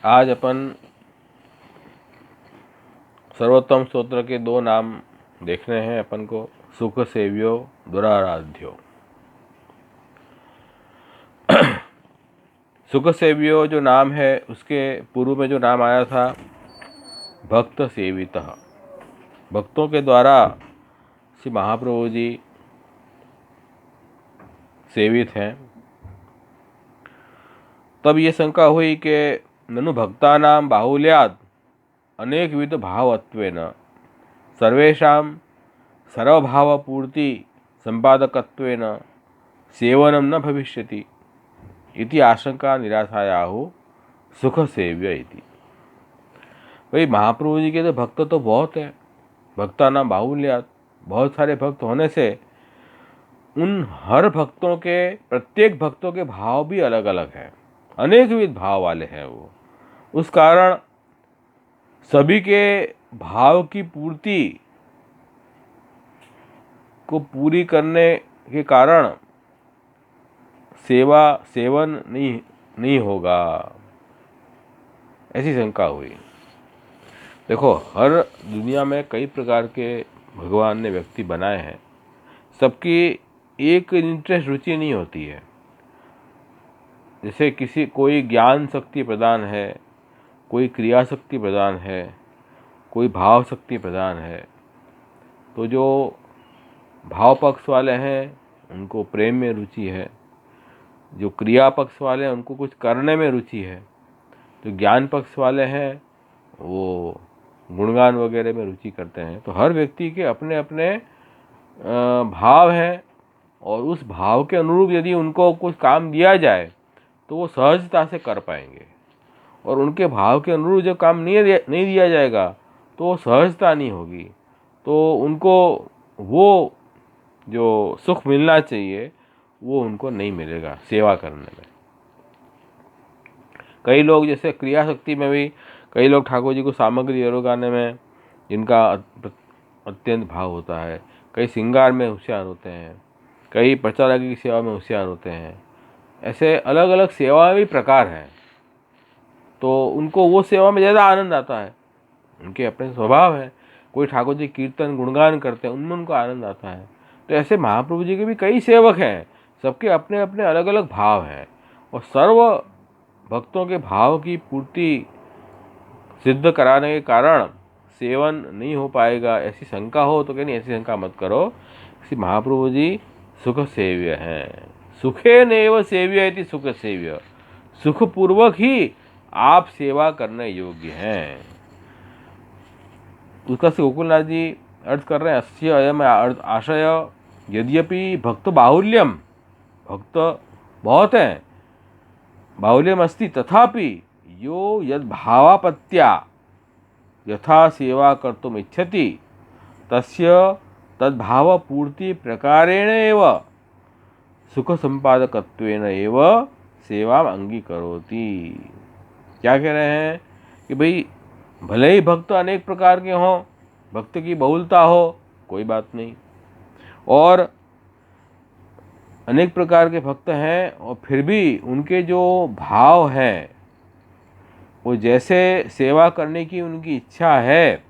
आज अपन सर्वोत्तम स्तोत्र के दो नाम देख रहे हैं अपन को, सुख सेव्यो दुराराध्यो। सुख सेव्यो जो नाम है उसके पूर्व में जो नाम आया था भक्त सेवितः, भक्तों के द्वारा श्री महाप्रभु जी सेवित हैं। तब ये शंका हुई कि ननु भक्तानां बाहुल्यात् अनेकविध भावत्वेन सर्वेषां सर्वभावपूर्ति संपादकत्वेन सेवनं न भविष्यति इति आशंका निराशायाहु सुख सेव्य इति। भाई महाप्रभु जी के तो भक्त तो बहुत है, भक्तानां बाहुल्यात्, बहुत सारे भक्त होने से उन हर भक्तों के, प्रत्येक भक्तों के भाव भी अलग अलग हैं, अनेकविध भाव वाले हैं वो। उस कारण सभी के भाव की पूर्ति को पूरी करने के कारण सेवन नहीं होगा, ऐसी शंका हुई। देखो, हर दुनिया में कई प्रकार के भगवान ने व्यक्ति बनाए हैं, सबकी एक इंटरेस्ट रुचि नहीं होती है। जैसे कोई ज्ञान शक्ति प्रदान है, कोई क्रिया शक्ति प्रदान है, कोई भाव शक्ति प्रदान है। तो जो भाव पक्ष वाले हैं उनको प्रेम में रुचि है, जो क्रिया पक्ष वाले हैं उनको कुछ करने में रुचि है, जो ज्ञान पक्ष वाले हैं वो गुणगान वगैरह में रुचि करते हैं। तो हर व्यक्ति के अपने अपने भाव हैं और उस भाव के अनुरूप यदि उनको कुछ काम दिया जाए तो वो सहजता से कर पाएंगे, और उनके भाव के अनुरूप जब काम नहीं दिया जाएगा तो सहजता नहीं होगी, तो उनको वो जो सुख मिलना चाहिए वो उनको नहीं मिलेगा सेवा करने में। कई लोग जैसे क्रिया शक्ति में भी कई लोग ठाकुर जी को सामग्री एरोगाने में जिनका अत्यंत भाव होता है, कई श्रृंगार में होशियार होते हैं, कई प्रचारक की सेवा में होशियार होते हैं। ऐसे अलग अलग सेवा में भी प्रकार हैं, तो उनको वो सेवा में ज़्यादा आनंद आता है, उनके अपने स्वभाव है। कोई ठाकुर जी कीर्तन गुणगान करते हैं, उनमें उनको आनंद आता है। तो ऐसे महाप्रभु जी के भी कई सेवक हैं, सबके अपने अपने अलग अलग भाव हैं, और सर्व भक्तों के भाव की पूर्ति सिद्ध कराने के कारण सेवन नहीं हो पाएगा, ऐसी शंका हो तो कहनी ऐसी शंका मत करो। श्री महाप्रभु जी सुख सेव्य हैं, सुखे नैव सेव्य इति सुख सेव्य, सुखपूर्वक ही आप सेवा करने योग्य हैं। उसका से गोकुलनाथ जी अर्थ कर रहे हैं, अस्य अयम आशय यद्यपि भक्त बाहुल्यम, भक्त बहुत हैं, बाहुल्यम अस्ति, तथापि यो यद भावापत्या यथा सेवा कर्तुम इच्छति तस्य तद्भाव पूर्ति प्रकारेण एव सुख संपादकत्वेन एव सेवा अंगीकरोति। क्या कह रहे हैं कि भाई भले ही भक्त अनेक प्रकार के हों, भक्त की बहुलता हो, कोई बात नहीं, और अनेक प्रकार के भक्त हैं और फिर भी उनके जो भाव हैं वो जैसे सेवा करने की उनकी इच्छा है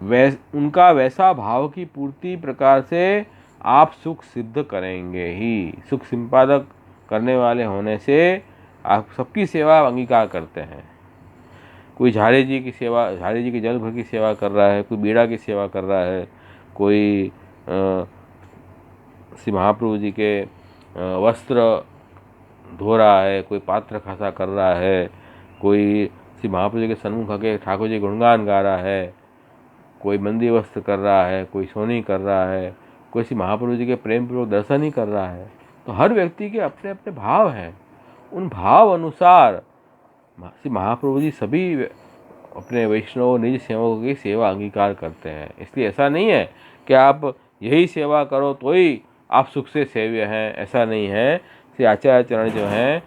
उनका वैसा भाव की पूर्ति प्रकार से आप सुख सिद्ध करेंगे ही। सुख संपादक करने वाले होने से आप सबकी सेवा अंगीकार करते हैं। कोई झाड़े जी की सेवा, झाड़े जी के जल भर की सेवा कर रहा है, कोई बीड़ा की सेवा कर रहा है, कोई श्री महाप्रभु जी के वस्त्र धो रहा है, कोई पात्र खासा कर रहा है, कोई श्री महाप्रभु जी के सन्मुख आके ठाकुर जी गुणगान गा रहा है, कोई मंदी वस्त्र कर रहा है, कोई सोनी कर रहा है, कोई श्री महाप्रभु जी के प्रेम पूर्वक दर्शन ही कर रहा है। तो हर व्यक्ति के अपने अपने भाव हैं, उन भाव अनुसार श्री महाप्रभु जी सभी अपने वैष्णव निज सेवकों की सेवा अंगीकार करते हैं। इसलिए ऐसा नहीं है कि आप यही सेवा करो तो ही आप सुख से सेव्य हैं, ऐसा नहीं है। श्री आचार्य चरण जो हैं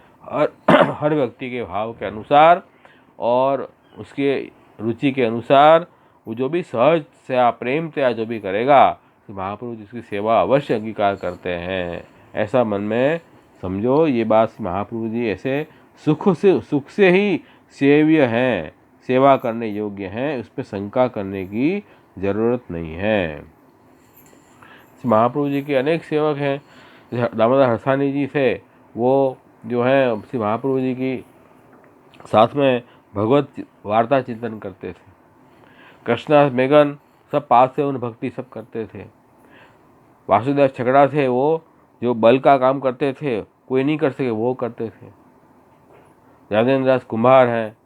हर व्यक्ति के भाव के अनुसार और उसके रुचि के अनुसार वो जो भी सहज से प्रेम से जो भी करेगा, तो महाप्रभु जी उसकी सेवा अवश्य अंगीकार करते हैं। ऐसा मन में समझो। ये बात महाप्रभु जी ऐसे सुख से ही सेव्य हैं, सेवा करने योग्य हैं, उस पर शंका करने की जरूरत नहीं है। महाप्रभु जी के अनेक सेवक हैं। दामोदर हरसानी जी थे, वो जो है श्री महाप्रभु जी की साथ में भगवत वार्ता चिंतन करते थे। कृष्णदास मेघन सब पास से उन भक्ति सब करते थे। वासुदेव छकड़ा थे, वो जो बल का काम करते थे, कोई नहीं कर सके वो करते थे। राजेंद्र दास कुम्हार हैं,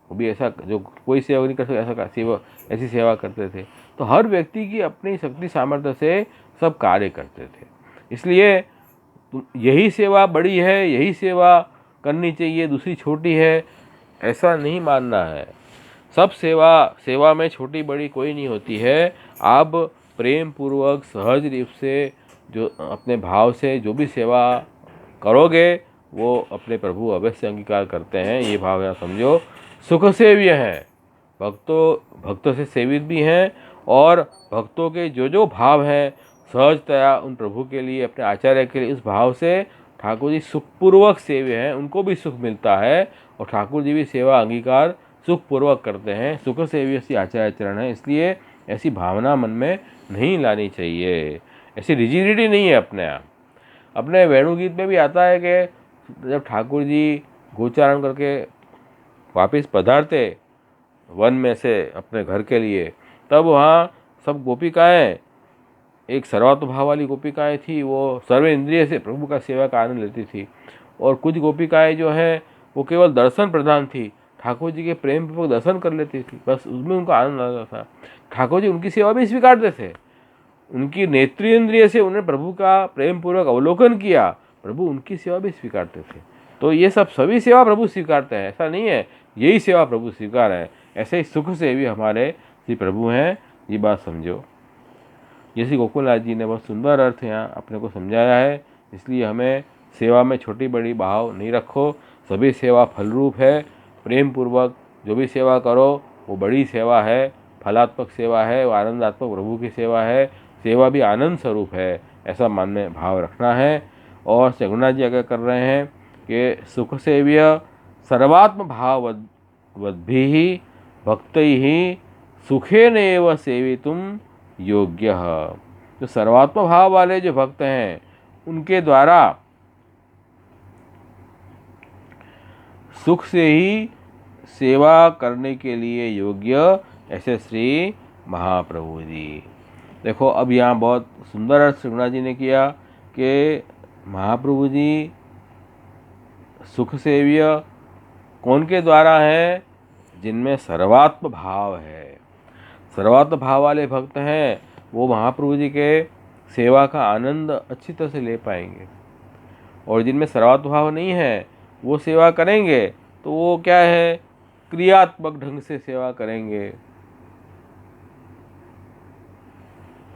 वो भी ऐसा जो कोई सेवा नहीं कर सके ऐसी सेवा करते थे। तो हर व्यक्ति की अपनी शक्ति सामर्थ्य से सब कार्य करते थे। इसलिए यही सेवा बड़ी है, यही सेवा करनी चाहिए, दूसरी छोटी है, ऐसा नहीं मानना है। सब सेवा में छोटी बड़ी कोई नहीं होती है। आप प्रेम पूर्वक सहज रूप से जो अपने भाव से जो भी सेवा करोगे वो अपने प्रभु अवश्य अंगीकार करते हैं। ये भाव यहाँ समझो। सुख सेव्य हैं, भक्तों से सेवित भी हैं, और भक्तों के जो भाव हैं सहजतया उन प्रभु के लिए, अपने आचार्य के लिए, उस भाव से ठाकुर जी सुखपूर्वक सेव्य हैं, उनको भी सुख मिलता है और ठाकुर जी भी सेवा अंगीकार सुखपूर्वक करते हैं। सुख सेव्य से आचार्य चरण है, इसलिए ऐसी भावना मन में नहीं लानी चाहिए, ऐसी रिजिडिटी नहीं है अपने आप। अपने वेणुगीत में भी आता है कि जब ठाकुर जी गोचारण करके वापस पधारते वन में से अपने घर के लिए, तब वहाँ सब गोपिकाएं, एक सर्वात्मभाव वाली गोपिकाएं थी, वो सर्व इंद्रिय से प्रभु का सेवा का आनंद लेती थी, और कुछ गोपिकाएं जो हैं वो केवल दर्शन प्रधान थी, ठाकुर जी के प्रेम पूर्वक दर्शन कर लेती थी, बस उसमें उनका आनंद आता था। ठाकुर जी उनकी सेवा भी स्वीकारते थे, उनकी नेत्रेंद्रिय से उन्होंने प्रभु का प्रेम पूर्वक अवलोकन किया, प्रभु उनकी सेवा भी स्वीकारते थे। तो ये सब सभी सेवा प्रभु स्वीकारते हैं, ऐसा नहीं है यही सेवा प्रभु स्वीकार है। ऐसे ही सुख से भी हमारे श्री प्रभु हैं, ये बात समझो। जैसे गोकुलनाथ जी ने बहुत सुंदर अर्थ यहाँ अपने को समझाया है। इसलिए हमें सेवा में छोटी बड़ी भाव नहीं रखो, सभी सेवा फलरूप है। प्रेम पूर्वक जो भी सेवा करो वो बड़ी सेवा है, फलात्मक सेवा है, वो आनंदात्मक प्रभु की सेवा है। सेवा भी आनंद स्वरूप है, ऐसा मानने भाव रखना है। और रघुनाथ जी आगे कर रहे हैं कि सुख सेव्य सर्वात्म भाव वद्भिः भक्तैः सुखेन एव सेवितुम योग्य। जो सर्वात्म भाव वाले जो भक्त हैं उनके द्वारा सुख से ही सेवा करने के लिए योग्य, ऐसे श्री महाप्रभु जी। देखो अब यहाँ बहुत सुंदर अर्थ रघुनाथ जी ने किया कि महाप्रभु जी सुख सेव्य कौन के द्वारा है? जिनमें सर्वात्म भाव है। सर्वात्म भाव वाले भक्त हैं वो महाप्रभु जी के सेवा का आनंद अच्छी तरह से ले पाएंगे, और जिनमें सर्वात्म भाव नहीं है वो सेवा करेंगे तो वो क्या है, क्रियात्मक ढंग से सेवा करेंगे।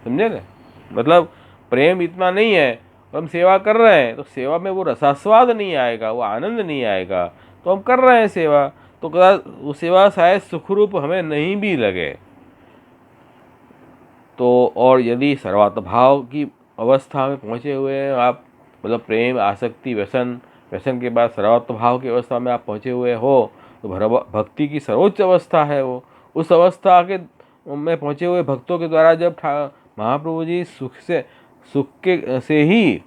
समझे ना? मतलब प्रेम इतना नहीं है और हम सेवा कर रहे हैं तो सेवा में वो रसास्वाद नहीं आएगा, वो आनंद नहीं आएगा, तो हम कर रहे हैं सेवा, तो वो सेवा शायद सुखरूप हमें नहीं भी लगे। तो और यदि सर्वात्म भाव की अवस्था में पहुँचे हुए हैं आप, मतलब प्रेम आसक्ति व्यसन के बाद सर्वात्म भाव की अवस्था में आप पहुँचे हुए हो, तो भक्ति की सर्वोच्च अवस्था है वो। उस अवस्था के में पहुँचे हुए भक्तों के द्वारा जब महाप्रभु जी सुख से ही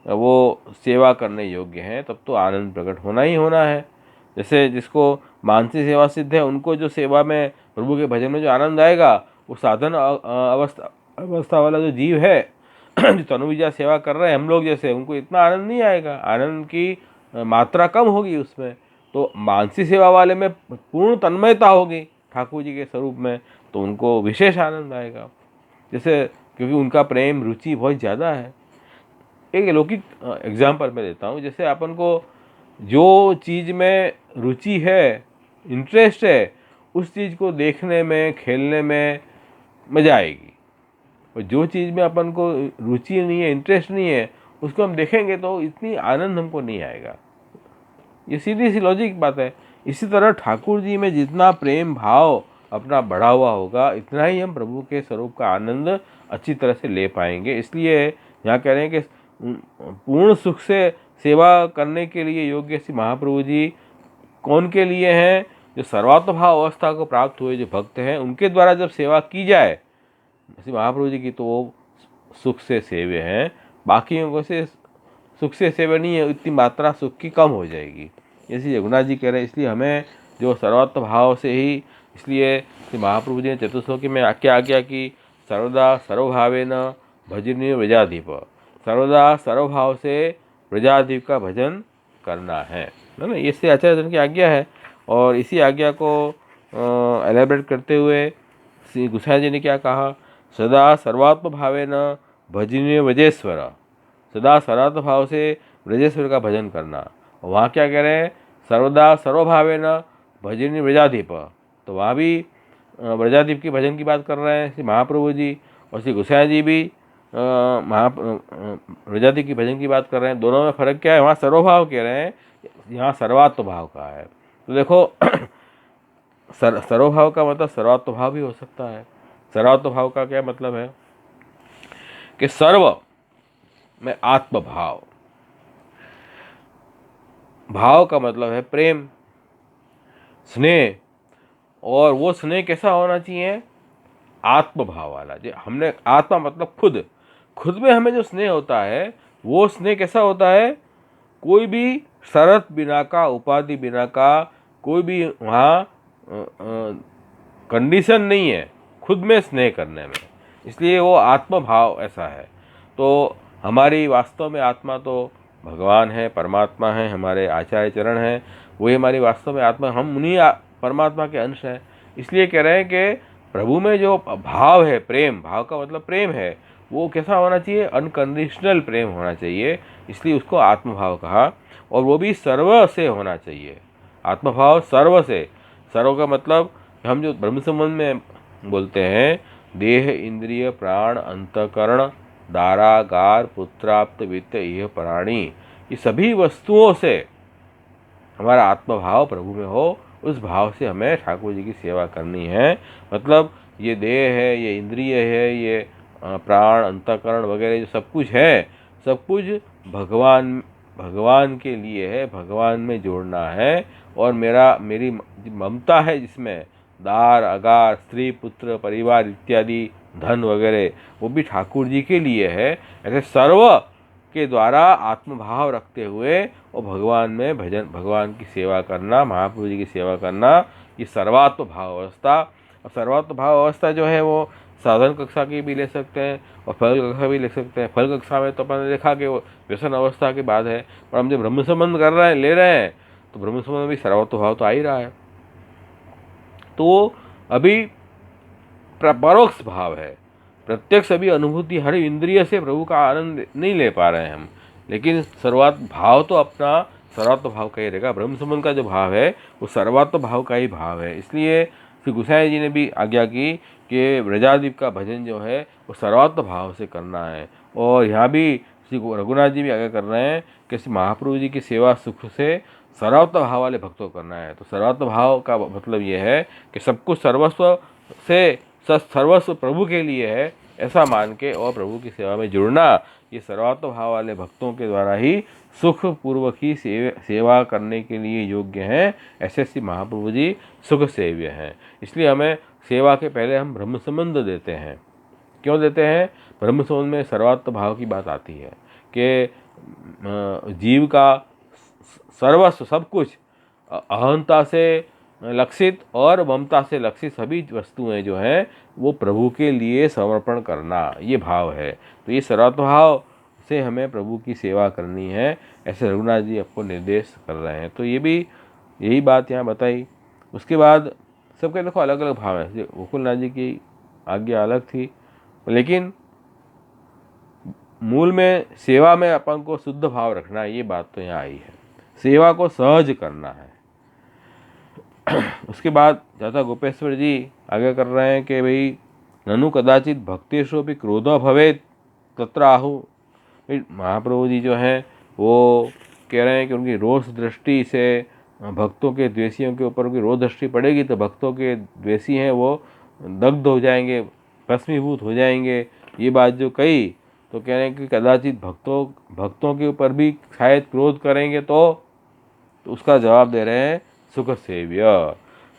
वो सेवा करने योग्य हैं, तब तो आनंद प्रकट होना ही होना है। जैसे जिसको मानसिक सेवा सिद्ध है, उनको जो सेवा में प्रभु के भजन में जो आनंद आएगा, वो साधन अवस्था वाला जो जीव है जो तनुविजा सेवा कर रहे हैं हम लोग जैसे, उनको इतना आनंद नहीं आएगा, आनंद की मात्रा कम होगी उसमें। तो मानसिक सेवा वाले में पूर्ण तन्मयता होगी ठाकुर जी के स्वरूप में, तो उनको विशेष आनंद आएगा। जैसे क्योंकि उनका प्रेम रुचि बहुत ज़्यादा है। एक लौकिक एग्जाम्पल मैं देता हूँ। जैसे अपन को जो चीज़ में रुचि है, इंटरेस्ट है, उस चीज़ को देखने में, खेलने में मज़ा आएगी, और जो चीज़ में अपन को रुचि नहीं है, इंटरेस्ट नहीं है, उसको हम देखेंगे तो इतनी आनंद हमको नहीं आएगा। ये सीधी सी लॉजिक बात है। इसी तरह ठाकुर जी में जितना प्रेम भाव अपना बढ़ा हुआ होगा, इतना ही हम प्रभु के स्वरूप का आनंद अच्छी तरह से ले पाएंगे। इसलिए यहाँ कह रहे हैं कि पूर्ण सुख से सेवा करने के लिए योग्य श्री महाप्रभु जी कौन के लिए हैं? जो सर्वात्मभाव अवस्था को प्राप्त हुए जो भक्त हैं उनके द्वारा जब सेवा की जाए श्री महाप्रभु जी की, तो वो सुख से सेव्य हैं। बाकियों से सुख से सेव्य नहीं है, इतनी मात्रा सुख की कम हो जाएगी। ऐसी रघुनाथ जी कह रहे हैं। इसलिए हमें जो सर्वात्म भाव से ही, इसलिए श्री महाप्रभु जी ने चतुश्लोकी में क्या आज्ञा की? सर्वदा सर्वभावेन भजनीय व्रजाधिप। सर्वदा सर्वभाव से व्रजाधिप का भजन करना है ना। इससे आचार्य जन की आज्ञा है। और इसी आज्ञा को एलेबरेट करते हुए श्री गोसाई जी ने क्या कहा? सदा सर्वात्म भावेन भजनीय व्रजेश्वर। सदा सर्वात्म भाव से व्रजेश्वर का भजन करना। और वहाँ क्या कह रहे हैं? सर्वदा सर्वभावेन भजनीय व्रजाधिप। तो वहाँ भी व्रजाधिप के भजन की बात कर रहे हैं श्री महाप्रभु जी, और श्री गोसाई जी भी व्रजाधिप की भजन की बात कर रहे हैं। दोनों में फ़र्क क्या है? वहाँ सर्वभाव कह रहे हैं, यहाँ सर्वात्म भाव का है। तो देखो सर्वभाव का मतलब सर्वात्म भाव भी हो सकता है। सर्वात्म भाव का क्या मतलब है? कि सर्व में आत्म भाव। भाव का मतलब है प्रेम, स्नेह। और वो स्नेह कैसा होना चाहिए? आत्म भाव वाला। जो हमने आत्मा मतलब खुद, खुद में हमें जो स्नेह होता है वो स्नेह कैसा होता है? कोई भी शरत बिना का, उपाधि बिना का, कोई भी वहाँ कंडीशन नहीं है खुद में स्नेह करने में। इसलिए वो आत्म भाव ऐसा है। तो हमारी वास्तव में आत्मा तो भगवान है, परमात्मा है, हमारे आचार्य चरण हैं, वही हमारी वास्तव में आत्मा, हम उन्हीं परमात्मा के अंश हैं। इसलिए कह रहे हैं कि प्रभु में जो भाव है, प्रेम, भाव का मतलब प्रेम है, वो कैसा होना चाहिए? अनकंडीशनल प्रेम होना चाहिए। इसलिए उसको आत्मभाव कहा। और वो भी सर्व से होना चाहिए। आत्मभाव सर्व से। सर्व का मतलब हम जो ब्रह्म संबंध में बोलते हैं, देह, इंद्रिय, प्राण, अंतःकरण, दारागार, पुत्राप्त, वित्त, यह प्राणी, ये सभी वस्तुओं से हमारा आत्मभाव प्रभु में हो। उस भाव से हमें ठाकुर जी की सेवा करनी है। मतलब ये देह है, ये इंद्रिय है, ये प्राण, अंतःकरण वगैरह जो सब कुछ है, सब कुछ भगवान के लिए है, भगवान में जोड़ना है। और मेरी ममता है जिसमें, दार, अगार, स्त्री, पुत्र, परिवार इत्यादि, धन वगैरह, वो भी ठाकुर जी के लिए है। ऐसे सर्व के द्वारा आत्मभाव रखते हुए और भगवान में भजन, भगवान की सेवा करना, महाप्रभु जी की सेवा करना, ये सर्वात्म भाव अवस्था। अब सर्वात्म भाव अवस्था जो है वो साधन कक्षा की भी ले सकते हैं और फल कक्षा भी ले सकते हैं। फल कक्षा में तो अपन ने देखा कि वो व्यसन अवस्था की बात है, पर हम जब ब्रह्म संबंध कर रहे हैं, ले रहे हैं, तो ब्रह्म संबंध में भी सर्वात्म भाव तो आ ही रहा है। तो अभी परोक्ष भाव है, प्रत्यक्ष अभी अनुभूति हर इंद्रिय से प्रभु का आनंद नहीं ले पा रहे हैं हम, लेकिन सर्वात्म भाव तो अपना सर्वात्म भाव का ही रहेगा। ब्रह्म संबंध का जो भाव है वो सर्वात्म भाव का ही भाव है। इसलिए श्री गोसाई जी ने भी आज्ञा की कि व्रजाधिप का भजन जो है वो सर्वात्म भाव से करना है। और यहाँ भी श्री रघुनाथ जी भी आज्ञा कर रहे हैं कि श्री महाप्रभु जी की सेवा सुख से सर्वात्म भाव वाले भक्तों को करना है। तो सर्वात्म भाव का मतलब ये है कि सब कुछ सर्वस्व से सर्वस्व प्रभु के लिए है ऐसा मान के और प्रभु की सेवा में जुड़ना, ये सर्वात्म भाव वाले भक्तों के द्वारा ही सुख पूर्वक ही सेवा करने के लिए योग्य हैं। ऐसे श्री महाप्रभु जी सुख सेव्य हैं। इसलिए हमें सेवा के पहले हम ब्रह्म संबंध देते हैं। क्यों देते हैं? ब्रह्म संबंध में सर्वात्म भाव की बात आती है कि जीव का सर्वस्व, सब कुछ अहंता से लक्षित और ममता से लक्षित सभी वस्तुएं जो हैं वो प्रभु के लिए समर्पण करना, ये भाव है। तो ये सर्वात्म भाव से हमें प्रभु की सेवा करनी है, ऐसे रघुनाथ जी आपको निर्देश कर रहे हैं। तो ये भी यही बात यहाँ बताई। उसके बाद सबके देखो अलग अलग भाव है। गोकुलनाथ जी की आज्ञा अलग थी, लेकिन मूल में सेवा में अपन को शुद्ध भाव रखना है, ये बात तो यहाँ आई है। सेवा को सहज करना है। उसके बाद जाता गोपेश्वर जी आगे कर रहे हैं कि भाई ननु कदाचित भक्तेषु भी क्रोध भवेत तत्र आहु। महाप्रभु जी जो हैं वो कह रहे हैं कि उनकी रोष दृष्टि से भक्तों के द्वेषियों के ऊपर उनकी रोष दृष्टि पड़ेगी तो भक्तों के द्वेषी हैं वो दग्ध हो जाएंगे, भस्मीभूत हो जाएंगे। ये बात जो कही तो कह रहे हैं कि कदाचित भक्तों के ऊपर भी शायद क्रोध करेंगे तो उसका जवाब दे रहे हैं सुख सेव्य।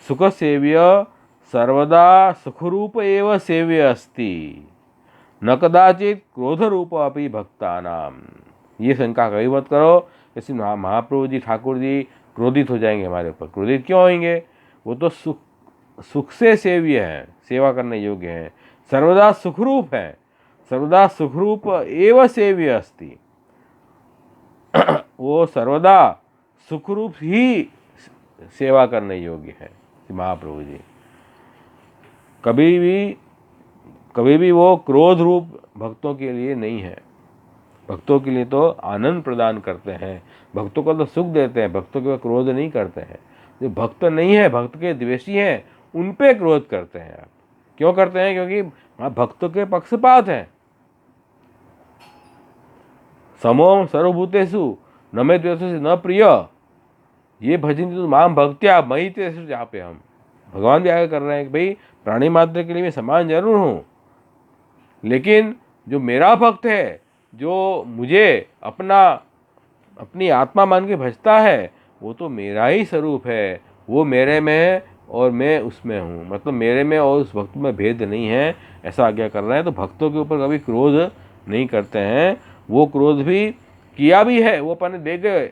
सुख सेव्य सर्वदा सुखरूप एव सेव्य अस्ति, न कदाचित क्रोध रूप अपि भक्तानाम। ये शंका कभी मत करो जैसे महाप्रभु जी ठाकुर जी क्रोधित हो जाएंगे हमारे ऊपर। क्रोधित क्यों होंगे? वो तो सुख से सेव्य हैं, सेवा करने योग्य हैं, सर्वदा सुखरूप हैं, सर्वदा सुखरूप एव सेव्य अस्ति। वो सर्वदा सुखरूप ही सेवा करने योग्य है महाप्रभु जी। कभी भी वो क्रोध रूप भक्तों के लिए नहीं है। भक्तों के लिए तो आनंद प्रदान करते हैं, भक्तों को तो सुख देते हैं, भक्तों के क्रोध नहीं करते हैं। जो भक्त नहीं है, भक्त के द्वेषी हैं, उन पे क्रोध करते हैं आप। क्यों करते हैं? क्योंकि भक्तों के पक्षपात हैं। समोम सर्वभूतेषु न मे द्वेषोऽसि न प्रिय, ये भजन तो माम भक्त्या मयि तेषु। जहाँ पे हम भगवान भी आगे कर रहे हैं कि भाई प्राणी मात्र के लिए मैं समान जरूर हूँ, लेकिन जो मेरा भक्त है, जो मुझे अपनी आत्मा मान के भजता है, वो तो मेरा ही स्वरूप है। वो मेरे में है और मैं उसमें हूँ, मतलब मेरे में और उस भक्त में भेद नहीं है, ऐसा आज्ञा कर रहा है। तो भक्तों के ऊपर कभी क्रोध नहीं करते हैं। वो क्रोध भी किया भी है, वो अपन देख गए,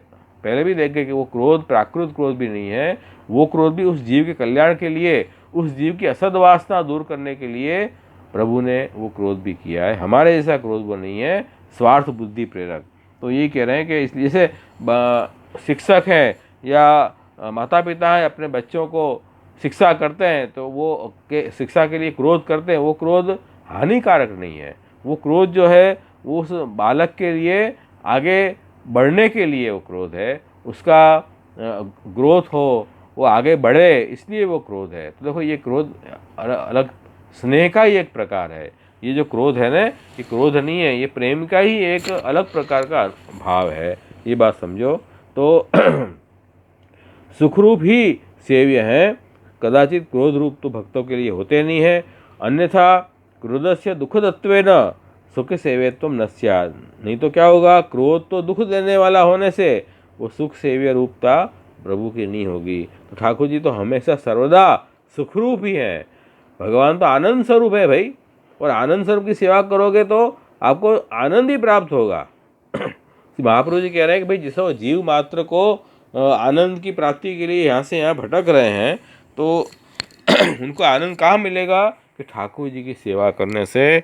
पहले भी देख गए कि वो क्रोध प्राकृत क्रोध भी नहीं है। वो क्रोध भी उस जीव के कल्याण के लिए, उस जीव की असद वासना दूर करने के लिए प्रभु ने वो क्रोध भी किया है। हमारे जैसा क्रोध वो नहीं है, स्वार्थ बुद्धि प्रेरक। तो यही कह रहे हैं कि इसलिए से शिक्षक हैं या माता पिता हैं, अपने बच्चों को शिक्षा करते हैं तो वो शिक्षा के लिए क्रोध करते हैं। वो क्रोध हानिकारक नहीं है। वो क्रोध जो है वो उस बालक के लिए आगे बढ़ने के लिए वो क्रोध है, उसका ग्रोथ हो, वो आगे बढ़े, इसलिए वो क्रोध है। तो देखो ये क्रोध अलग स्नेह का ही एक प्रकार है। ये जो क्रोध है ना, ये क्रोध नहीं है, ये प्रेम का ही एक अलग प्रकार का भाव है। ये बात समझो। तो सुखरूप ही सेव्य हैं, कदाचित क्रोध रूप तो भक्तों के लिए होते नहीं है। अन्यथा क्रोधस्य दुःखदत्वेन सुख सेव्यत्वम न स्यात्। नहीं तो क्या होगा? क्रोध तो दुख देने वाला होने से वो सुख सेव्य रूपता प्रभु की नहीं होगी। तो ठाकुर जी तो हमेशा सर्वदा सुखरूप ही हैं। भगवान तो आनंद स्वरूप है भाई, और आनंद स्वरूप की सेवा करोगे तो आपको आनंद ही प्राप्त होगा। महाप्रभु जी कह रहे हैं कि भाई जिस जीव मात्र को आनंद की प्राप्ति के लिए यहाँ से यहाँ भटक रहे हैं, तो उनको आनंद कहाँ मिलेगा? कि ठाकुर जी की सेवा करने से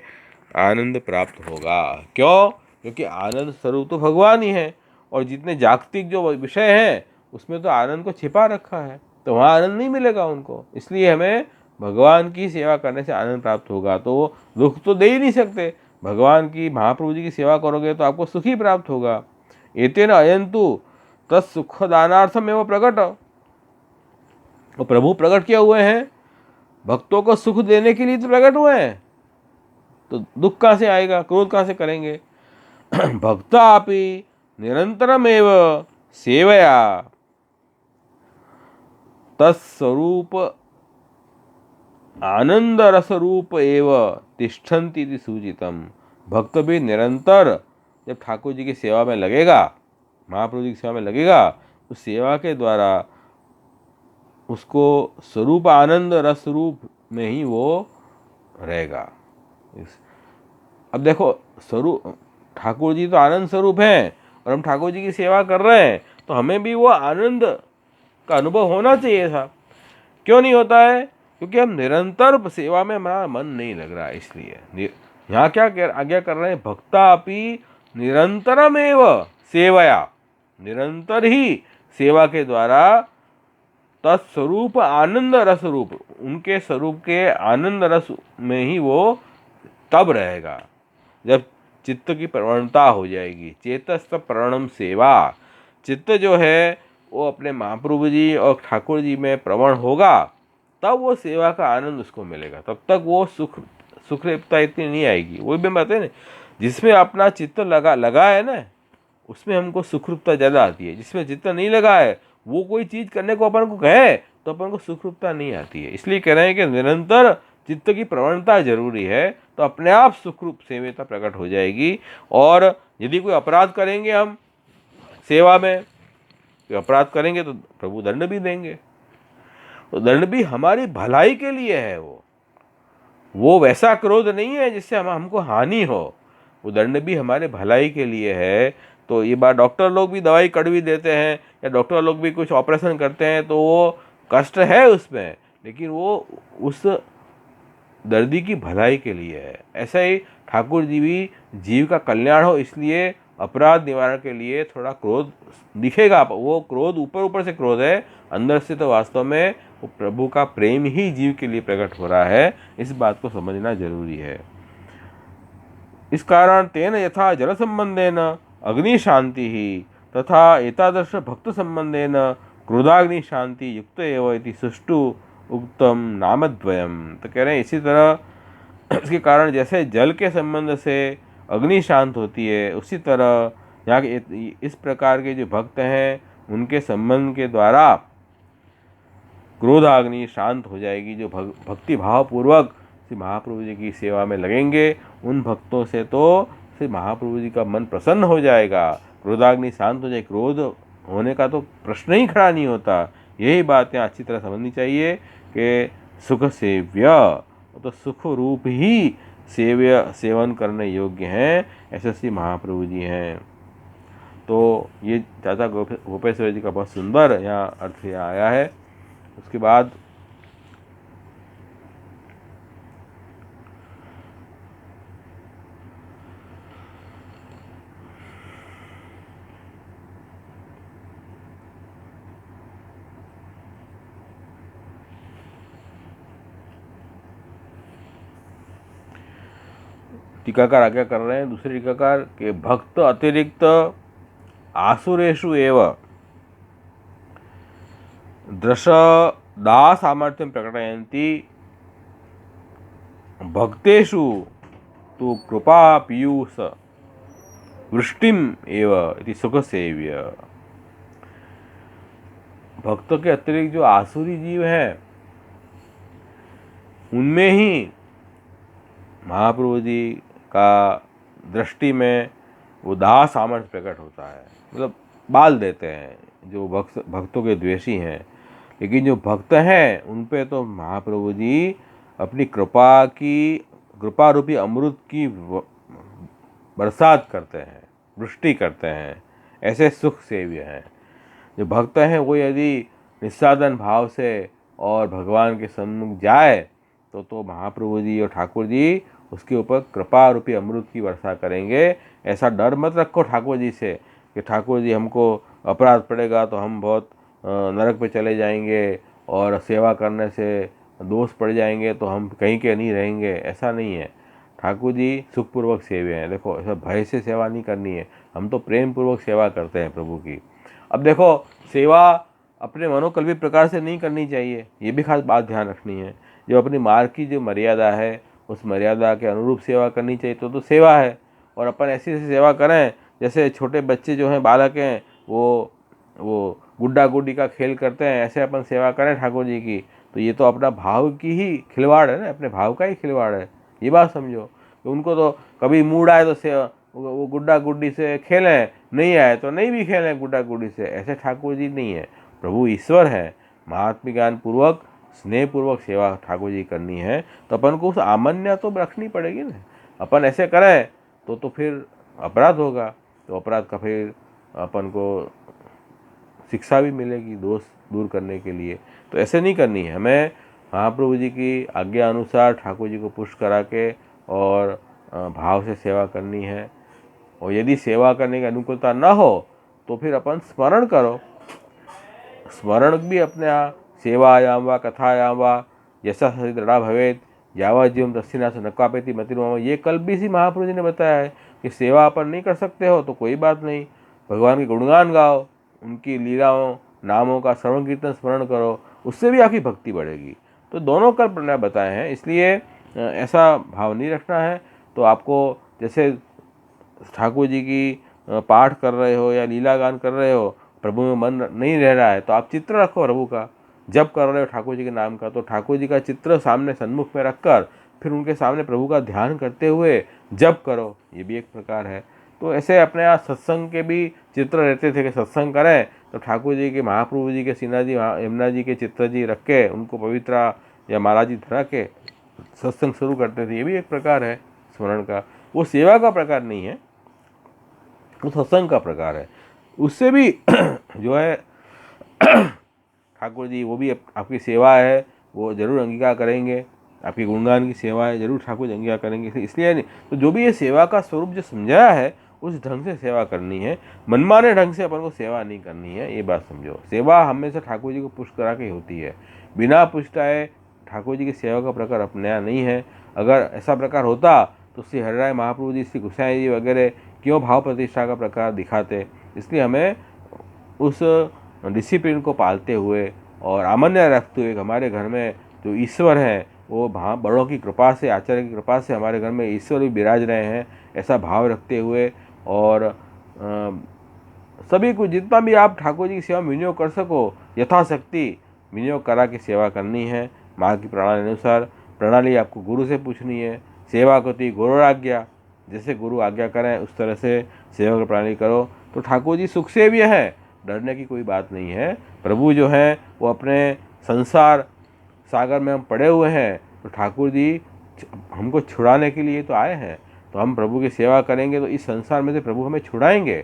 आनंद प्राप्त होगा। क्यों? क्योंकि आनंद स्वरूप तो भगवान ही है, और जितने जागतिक जो विषय हैं उसमें तो आनंद को छिपा रखा है, तो वहाँ आनंद नहीं मिलेगा उनको। इसलिए हमें भगवान की सेवा करने से आनंद प्राप्त होगा। तो वो दुख तो दे ही नहीं सकते। भगवान की, महाप्रभु जी की सेवा करोगे तो आपको सुख ही प्राप्त होगा। एतेन अयंतु तत्सुखदानार्थम एवं प्रकट। वो प्रभु प्रकट किए हुए हैं, भक्तों को सुख देने के लिए तो प्रकट हुए हैं। तो दुख कहाँ से आएगा? क्रोध कहाँ से करेंगे? भक्तापि निरंतरमेव सेवया तत्स्वरूप आनंद रसरूप एव तिष्ठन्ति इति सूचितम। भक्त भी निरंतर जब ठाकुर जी की सेवा में लगेगा, महाप्रभु जी की सेवा में लगेगा, उस सेवा के द्वारा उसको स्वरूप आनंद रस रूप में ही वो रहेगा। अब देखो, स्वरूप ठाकुर जी तो आनंद स्वरूप हैं, और हम ठाकुर जी की सेवा कर रहे हैं, तो हमें भी वो आनंद का अनुभव होना चाहिए था। क्यों नहीं होता है? क्योंकि हम निरंतर सेवा में हमारा मन नहीं लग रहा है। इसलिए यहाँ क्या आज्ञा कर रहे हैं? भक्ता अपि निरंतरमेव सेवया, निरंतर ही सेवा के द्वारा तत्स्वरूप आनंद रस रूप, उनके स्वरूप के आनंद रस में ही वो तब रहेगा जब चित्त की प्रवणता हो जाएगी। चेतस्त प्रणम सेवा, चित्त जो है वो अपने महाप्रभु जी और ठाकुर जी में प्रवण होगा, तब वो सेवा का आनंद उसको मिलेगा। तब तक वो सुखरूपता इतनी नहीं आएगी। वो भी बात है ना, जिसमें अपना चित्त लगा है ना, उसमें हमको सुखरूपता ज़्यादा आती है। जिसमें चित्त नहीं लगा है, वो कोई चीज़ करने को अपन को कहे तो अपन को सुखरूपता नहीं आती है। इसलिए कह रहे हैं कि निरंतर चित्त की प्रवणता जरूरी है, तो अपने आप सुख रूप सेव्यता प्रकट हो जाएगी। और यदि कोई अपराध करेंगे हम सेवा में, कोई अपराध करेंगे तो प्रभु दंड भी देंगे। तो दंड भी हमारी भलाई के लिए है। वो वैसा क्रोध नहीं है जिससे हमको हानि हो, वो दंड भी हमारे भलाई के लिए है। तो ये बात, डॉक्टर लोग भी दवाई कड़वी देते हैं या डॉक्टर लोग भी कुछ ऑपरेशन करते हैं तो वो कष्ट है उसमें, लेकिन वो उस दर्दी की भलाई के लिए है। ऐसा ही ठाकुर जी भी जीव का कल्याण हो इसलिए अपराध निवारण के लिए थोड़ा क्रोध दिखेगा। वो क्रोध ऊपर ऊपर से क्रोध है, अंदर से तो वास्तव में वो प्रभु का प्रेम ही जीव के लिए प्रकट हो रहा है। इस बात को समझना जरूरी है। इस कारण तेन यथा जल संबंधेन अग्नि शांति ही तथा एतादृश भक्त संबंधेन क्रोधाग्नि शांति युक्त एवं इति सुष्टु उक्तम नामद्वयम। तो कह रहे हैं इसी तरह इसके कारण जैसे जल के संबंध से अग्नि शांत होती है, उसी तरह यहाँ के इस प्रकार के जो भक्त हैं उनके संबंध के द्वारा क्रोधाग्नि शांत हो जाएगी। जो भक्ति भाव पूर्वक श्री महाप्रभु जी की सेवा में लगेंगे उन भक्तों से तो श्री महाप्रभु जी का मन प्रसन्न हो जाएगा, क्रोधाग्नि शांत हो जाए, क्रोध होने का तो प्रश्न ही खड़ा नहीं होता। यही बातें अच्छी तरह समझनी चाहिए कि सुख सेव्य, तो सुख रूप ही सेवन करने योग्य हैं, ऐसे श्री महाप्रभु जी हैं। तो ये चाचा गोपेश्वर जी का बहुत सुंदर यहाँ अर्थ यहाँ आया है। उसके बाद टीकाकार आज्ञा कर रहे हैं, दूसरे टीकाकार के भक्त अतिरिक्त आसुरेषु एव दृशदा सामर्थ्यं प्रकटयन्ति भक्तेषु तो कृपा पीयूष वृष्टिम एव इति सुख सेव्य। भक्तों के अतिरिक्त जो आसुरी जीव हैं उनमें ही महाप्रभु जी का दृष्टि में वो दाह सामर्थ्य प्रकट होता है, मतलब बाल देते हैं जो भक्तों के द्वेषी हैं। लेकिन जो भक्त हैं उन पे तो महाप्रभु जी अपनी कृपा रूपी अमृत की बरसात करते हैं, वृष्टि करते हैं। ऐसे सुख सेव्य हैं जो भक्त हैं। वो यदि निस्साधन भाव से और भगवान के सम्मुख जाए तो महाप्रभु जी और ठाकुर जी उसके ऊपर कृपा रूपी अमृत की वर्षा करेंगे। ऐसा डर मत रखो ठाकुर जी से कि ठाकुर जी हमको अपराध पड़ेगा तो हम बहुत नरक पे चले जाएंगे और सेवा करने से दोष पड़ जाएंगे तो हम कहीं के नहीं रहेंगे। ऐसा नहीं है, ठाकुर जी सुखपूर्वक सेव्य हैं। देखो ऐसा भय से सेवा नहीं करनी है, हम तो प्रेम पूर्वक सेवा करते हैं प्रभु की। अब देखो सेवा अपने मनोकल्पित प्रकार से नहीं करनी चाहिए, ये भी खास बात ध्यान रखनी है। जो अपनी मार्ग की जो मर्यादा है उस मर्यादा के अनुरूप सेवा करनी चाहिए तो सेवा है। और अपन ऐसी सेवा करें जैसे छोटे बच्चे जो हैं, बालक हैं, वो गुड्डा गुड्डी का खेल करते हैं, ऐसे अपन सेवा करें ठाकुर जी की तो ये तो अपना भाव की ही खिलवाड़ है ना, अपने भाव का ही खिलवाड़ है। ये बात समझो कि उनको तो कभी मूड आए तो वो गुड्डा गुड्डी से खेलें, नहीं आए तो नहीं भी खेलें गुड्डा गुड्डी से। ऐसे ठाकुर जी नहीं है, प्रभु ईश्वर है। महात्म ज्ञान पूर्वक स्नेह पूर्वक सेवा ठाकुर जी करनी है तो अपन को उस आमन्या तो रखनी पड़ेगी ना। अपन ऐसे करें तो फिर अपराध होगा, तो अपराध का फिर अपन को शिक्षा भी मिलेगी दोष दूर करने के लिए। तो ऐसे नहीं करनी है, हमें महाप्रभु जी की आज्ञा अनुसार ठाकुर जी को पुष्ट करा के और भाव से सेवा करनी है। और यदि सेवा करने की अनुकूलता न हो तो फिर अपन स्मरण करो। स्मरण भी अपने सेवायाम वा कथायाम वा जैसा दृढ़ा भवेत यावा जीवम दस्तिनाश नकापेति मतिर्मम। ये कल भी सी महाप्रभु जी ने बताया है कि सेवा अपन नहीं कर सकते हो तो कोई बात नहीं, भगवान के गुणगान गाओ, उनकी लीलाओं नामों का श्रवण कीर्तन स्मरण करो, उससे भी आपकी भक्ति बढ़ेगी। तो दोनों कल प्रणाम बताए हैं, इसलिए ऐसा भाव नहीं रखना है। तो आपको जैसे ठाकुर जी की पाठ कर रहे हो या लीला गान कर रहे हो, प्रभु में मन नहीं रह रहा है तो आप चित्र रखो प्रभु का, जप कर रहे हो ठाकुर जी के नाम का, तो ठाकुर जी का चित्र सामने सन्मुख में रखकर फिर उनके सामने प्रभु का ध्यान करते हुए जप करो, ये भी एक प्रकार है। तो ऐसे अपने यहाँ सत्संग के भी चित्र रहते थे कि सत्संग करें तो ठाकुर जी के, महाप्रभु जी के, सीना जी, यमुना जी के चित्र जी रख के उनको पवित्रा या माला जी धरा के सत्संग शुरू करते थे, ये भी एक प्रकार है स्मरण का। वो सेवा का प्रकार नहीं है, वो सत्संग का प्रकार है। उससे भी जो है ठाकुर जी वो भी आपकी सेवा है, वो जरूर अंगीकार करेंगे, आपकी गुणगान की सेवा है, जरूर ठाकुर जी अंगीकार करेंगे। इसलिए नहीं तो जो भी ये सेवा का स्वरूप जो समझाया है उस ढंग से सेवा करनी है, मनमाने ढंग से अपन को सेवा नहीं करनी है, ये बात समझो। सेवा हमेशा ठाकुर जी को पुष्ट करा के होती है, बिना पुष्टाए ठाकुर जी की सेवा का प्रकार अपनाया नहीं है। अगर ऐसा प्रकार होता तो श्री हरिराय महाप्रभु जी, श्री गोसाई जी वगैरह क्यों भाव प्रतिष्ठा का प्रकार दिखाते। इसलिए हमें उस डिसिप्लिन को पालते हुए और अमान्य रखते हुए हमारे घर में जो ईश्वर हैं वो बड़ों की कृपा से, आचार्य की कृपा से हमारे घर में ईश्वर भी विराज रहे हैं, ऐसा भाव रखते हुए और सभी को जितना भी आप ठाकुर जी की सेवा में विनियोग कर सको यथाशक्ति विनियोग करा के सेवा करनी है। माँ की प्रणाली अनुसार प्रणाली आपको गुरु से पूछनी है। सेवा करती गुरु आज्ञा, जैसे गुरु आज्ञा करें उस तरह से सेवा की प्रणाली करो तो ठाकुर जी सुख से भी है, डरने की कोई बात नहीं है। प्रभु जो हैं वो अपने संसार सागर में हम पड़े हुए हैं, तो ठाकुर जी हमको छुड़ाने के लिए तो आए हैं, तो हम प्रभु की सेवा करेंगे तो इस संसार में से प्रभु हमें छुड़ाएंगे,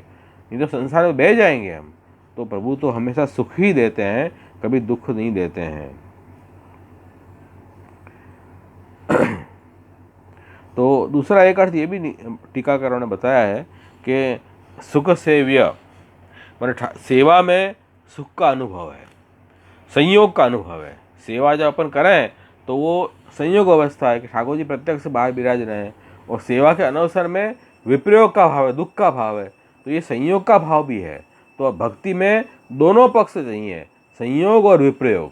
नहीं तो संसार में बह जाएंगे हम। तो प्रभु तो हमेशा सुख ही देते हैं, कभी दुख नहीं देते हैं। तो दूसरा एक अर्थ ये भी टीकाकारों ने बताया है कि सुख सेव्य माने सेवा में सुख का अनुभव है, संयोग का अनुभव है। सेवा जब अपन करें तो वो संयोग अवस्था है कि ठाकुर जी प्रत्यक्ष बाहर विराज रहे हैं, और सेवा के अनवसर में विप्रयोग का भाव है, दुख का भाव है, तो ये संयोग का भाव भी है। तो भक्ति में दोनों पक्ष चाहिए, संयोग और विप्रयोग।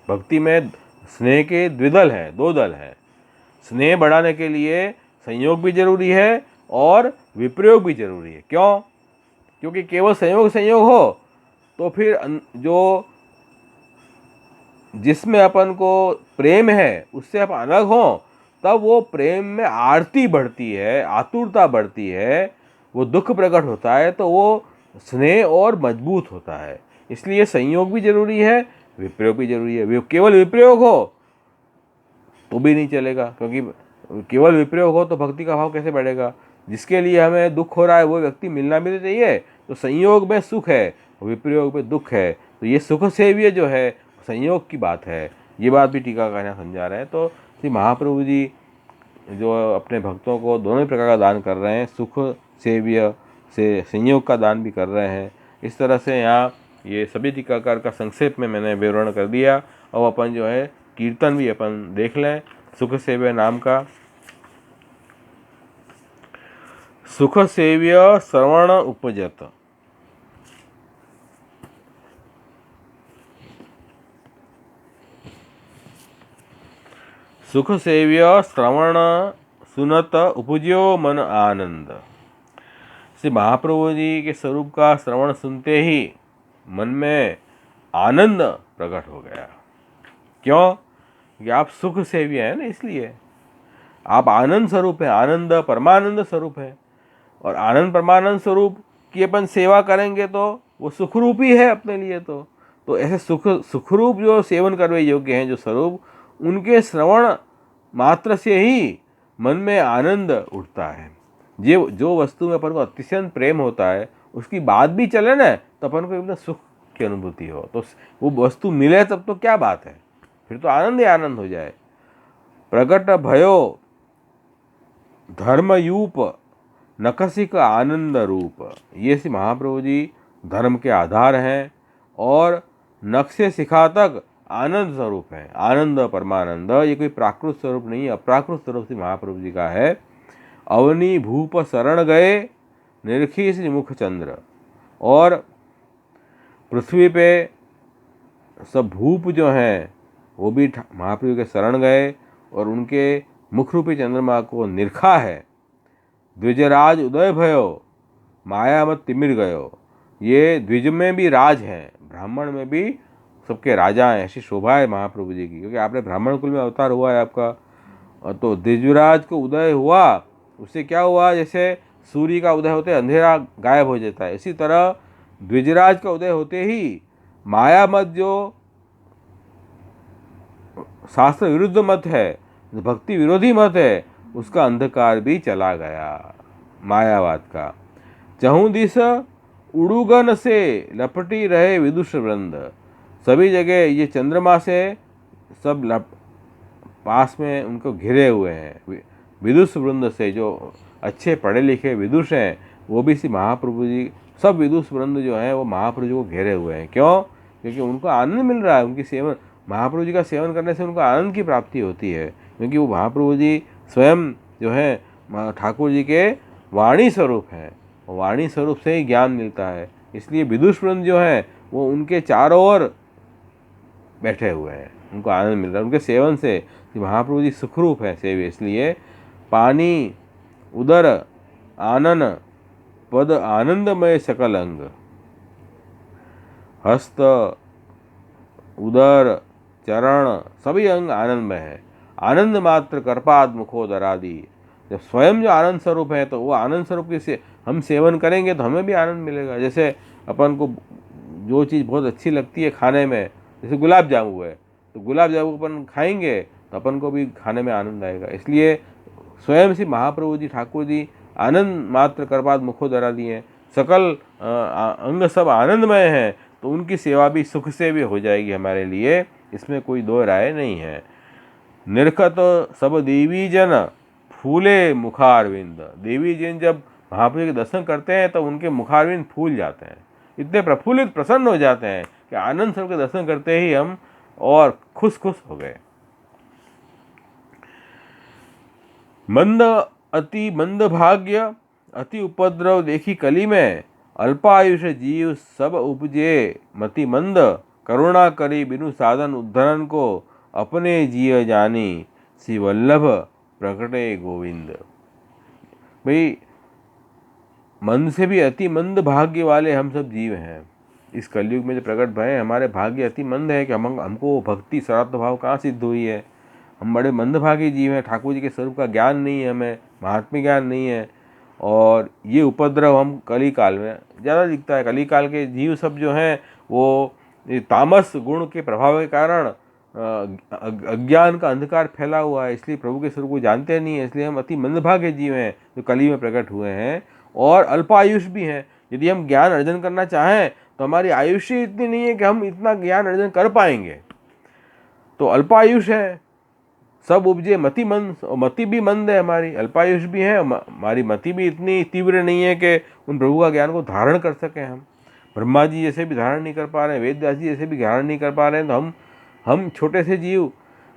भक्ति में स्नेह के द्विदल है, दो दल है। स्नेह बढ़ाने के लिए संयोग भी जरूरी है और विप्रयोग भी जरूरी है। क्यों? क्योंकि केवल संयोग हो तो फिर जो जिसमें अपन को प्रेम है उससे आप अलग हो, तब वो प्रेम में आरती बढ़ती है, आतुरता बढ़ती है, वो दुख प्रकट होता है, तो वो स्नेह और मजबूत होता है। इसलिए संयोग भी जरूरी है, विप्रयोग भी जरूरी है। केवल विप्रयोग हो तो भी नहीं चलेगा, क्योंकि केवल विप्रयोग हो तो भक्ति का भाव कैसे बढ़ेगा। जिसके लिए हमें दुख हो रहा है वो व्यक्ति मिलना भी तो चाहिए। तो संयोग में सुख है, विप्रयोग में दुख है, तो ये सुख सेव्य जो है संयोग की बात है। ये बात भी टीकाकार समझा रहे हैं। तो श्री महाप्रभु जी जो अपने भक्तों को दोनों प्रकार का दान कर रहे हैं, सुख सेव्य से संयोग का दान भी कर रहे हैं। इस तरह से यहाँ ये सभी टीकाकार का संक्षेप में मैंने विवरण कर दिया। और अपन जो है कीर्तन भी अपन देख लें सुख सेव्य नाम का। सुख सेव्य श्रवण उपजत, सुख सेव्य श्रवण सुनत उपजो मन आनंद। श्री महाप्रभु जी के स्वरूप का श्रवण सुनते ही मन में आनंद प्रकट हो गया। क्यों? कि आप सुख सेव्य हैं ना, इसलिए आप आनंद स्वरूप है, आनंद परमानंद स्वरूप है। और आनंद परमानंद स्वरूप की अपन सेवा करेंगे तो वो सुखरूप ही है अपने लिए। तो ऐसे सुखरूप जो सेवन करने योग्य हैं जो स्वरूप, उनके श्रवण मात्र से ही मन में आनंद उठता है। ये जो वस्तु में अपन को अतिशय प्रेम होता है उसकी बात भी चले ना तो अपन को एकदम सुख की अनुभूति हो, तो वो वस्तु मिले तब तो क्या बात है, फिर तो आनंद ही आनंद हो जाए। प्रकट भयो धर्मयूप नखसिक आनंद रूप। ये श्री महाप्रभु जी धर्म के आधार हैं और नख से शिखा तक आनंद स्वरूप है। आनंद परमानंद, ये कोई प्राकृत स्वरूप नहीं, अप्राकृत स्वरूप श्री महाप्रभु जी का है। अवनी भूप शरण गए निरखी श्री मुख चंद्र। और पृथ्वी पे सब भूप जो हैं वो भी महाप्रभु के शरण गए और उनके मुख रूपी चंद्रमा को निरखा है। द्विजराज उदय भयो माया मत तिमिर गयो। ये द्विज में भी राज हैं, ब्राह्मण में भी सबके राजा हैं, ऐसी शोभा है महाप्रभु जी की, क्योंकि आपने ब्राह्मण कुल में अवतार हुआ है आपका। तो द्विजराज को उदय हुआ, उससे क्या हुआ, जैसे सूर्य का उदय होते अंधेरा गायब हो जाता है, इसी तरह द्विजराज का उदय होते ही माया मत जो शास्त्र विरुद्ध मत है, भक्ति विरोधी मत है, उसका अंधकार भी चला गया मायावाद का। चहुं दिस उड़ुगन से लपटी रहे विदुष वृंद, सभी जगह ये चंद्रमा से सब पास में उनको घिरे हुए हैं। विदुष वृंद से, जो अच्छे पढ़े लिखे विदुष हैं वो भी श्री महाप्रभु जी, सब विदुष वृंद जो हैं वो महाप्रभु जी को घेरे हुए हैं। क्यों? क्योंकि उनको आनंद मिल रहा है, उनकी सेवन, महाप्रभु जी का सेवन करने से उनको आनंद की प्राप्ति होती है, क्योंकि वो महाप्रभु जी स्वयं जो है ठाकुर जी के वाणी स्वरूप हैं, वाणी स्वरूप से ही ज्ञान मिलता है। इसलिए विदुष वृंद जो है वो उनके चारों ओर बैठे हुए हैं, उनको आनंद मिल रहा है उनके सेवन से। महाप्रभु जी सुखरूप है सेव्य, इसलिए पानी उदर आनन पद आनंदमय सकल अंग, हस्त उदर चरण सभी अंग आनंदमय है। आनंद मात्र कर्पाद मुखोदरादि, जब स्वयं जो आनंद स्वरूप है तो वो आनंद स्वरूप के से हम सेवन करेंगे तो हमें भी आनंद मिलेगा। जैसे अपन को जो चीज़ बहुत अच्छी लगती है खाने में, जैसे गुलाब जामुन है, तो गुलाब जामुन अपन खाएंगे तो अपन को भी खाने में आनंद आएगा। इसलिए स्वयं से महाप्रभु जी ठाकुर जी आनंद मात्र कर्पाद मुखोदरा दिए, सकल अंग सब आनंदमय हैं, तो उनकी सेवा भी सुख से भी हो जाएगी हमारे लिए, इसमें कोई दो राय नहीं है। निरखत सब देवी जन फूले मुखारविंद, देवी जन जब महाप्रभु के दर्शन करते हैं तो उनके मुखारविंद फूल जाते हैं, इतने प्रफुल्लित प्रसन्न हो जाते हैं कि आनंद स्वरूप के दर्शन करते ही हम और खुश खुश हो गए। मंद अति मंद भाग्य अति उपद्रव देखी कली में, अल्पायुष जीव सब उपजे मति मंद, करुणा करी बिनु साधन उद्धरण को, अपने जिय जानी श्री वल्लभ प्रकटे गोविंद। भाई मंद से भी अति मंद भाग्य वाले हम सब जीव हैं। इस कलयुग में जो प्रकट भय, हमारे भाग्य अति मंद है कि हमको भक्ति श्राद्ध भाव कहाँ सिद्ध हुई है। हम बड़े मंदभागी जीव हैं, ठाकुर जी के स्वरूप का ज्ञान नहीं है, हमें महात्म्य ज्ञान नहीं है, और ये उपद्रव हम कली काल में ज़्यादा दिखता है। कली काल के जीव सब जो हैं वो तामस गुण के प्रभाव के कारण अज्ञान का अंधकार फैला हुआ है, इसलिए प्रभु के स्वरूप को जानते नहीं है, इसलिए हम अति मंदभागे जीव हैं जो कली में प्रकट हुए हैं, और अल्पायुष भी हैं। यदि हम ज्ञान अर्जन करना चाहें तो हमारी आयुष्य इतनी नहीं है कि हम इतना ज्ञान अर्जन कर पाएंगे, तो अल्पायुष है। सब उपजे मति मंद, मति भी मंद है हमारी, अल्पायुष भी है, हमारी मति भी इतनी तीव्र नहीं है कि उन प्रभु का ज्ञान को धारण कर सकें। हम ब्रह्मा जी जैसे भी धारण नहीं कर पा रहे हैं, वेद व्यास जी जैसे भी धारण नहीं कर पा रहे हैं, तो हम छोटे से जीव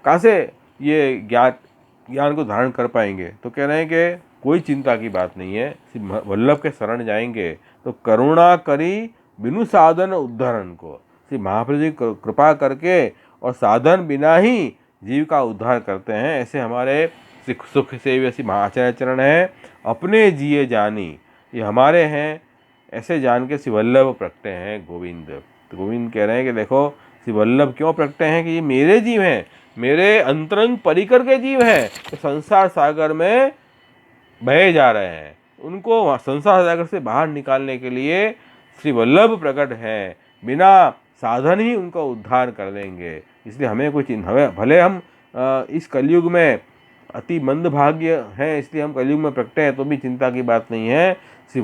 कहाँ से ये ज्ञान को धारण कर पाएंगे। तो कह रहे हैं कि कोई चिंता की बात नहीं है, वल्लभ के शरण जाएंगे तो करुणा करी बिनु साधन उद्धरण को, श्री महाप्रभु जी कृपा करके और साधन बिना ही जीव का उद्धार करते हैं। ऐसे हमारे सुख से ऐसी महाआचार्य चरण है, अपने जिए जानी, ये हमारे हैं, ऐसे जान के श्री वल्लभ प्रगटे हैं गोविंद। तो गोविंद कह रहे हैं कि देखो श्री वल्लभ क्यों प्रगटे हैं कि ये मेरे जीव हैं, मेरे अंतरंग परिकर के जीव हैं, तो संसार सागर में बहे जा रहे हैं, उनको संसार सागर से बाहर निकालने के लिए श्री वल्लभ प्रकट हैं, बिना साधन ही उनका उद्धार कर देंगे। इसलिए हमें कोई चिंता, भले हम इस कलयुग में अति मंद भाग्य हैं, इसलिए हम कलयुग में प्रकटे हैं, तो भी चिंता की बात नहीं है। श्री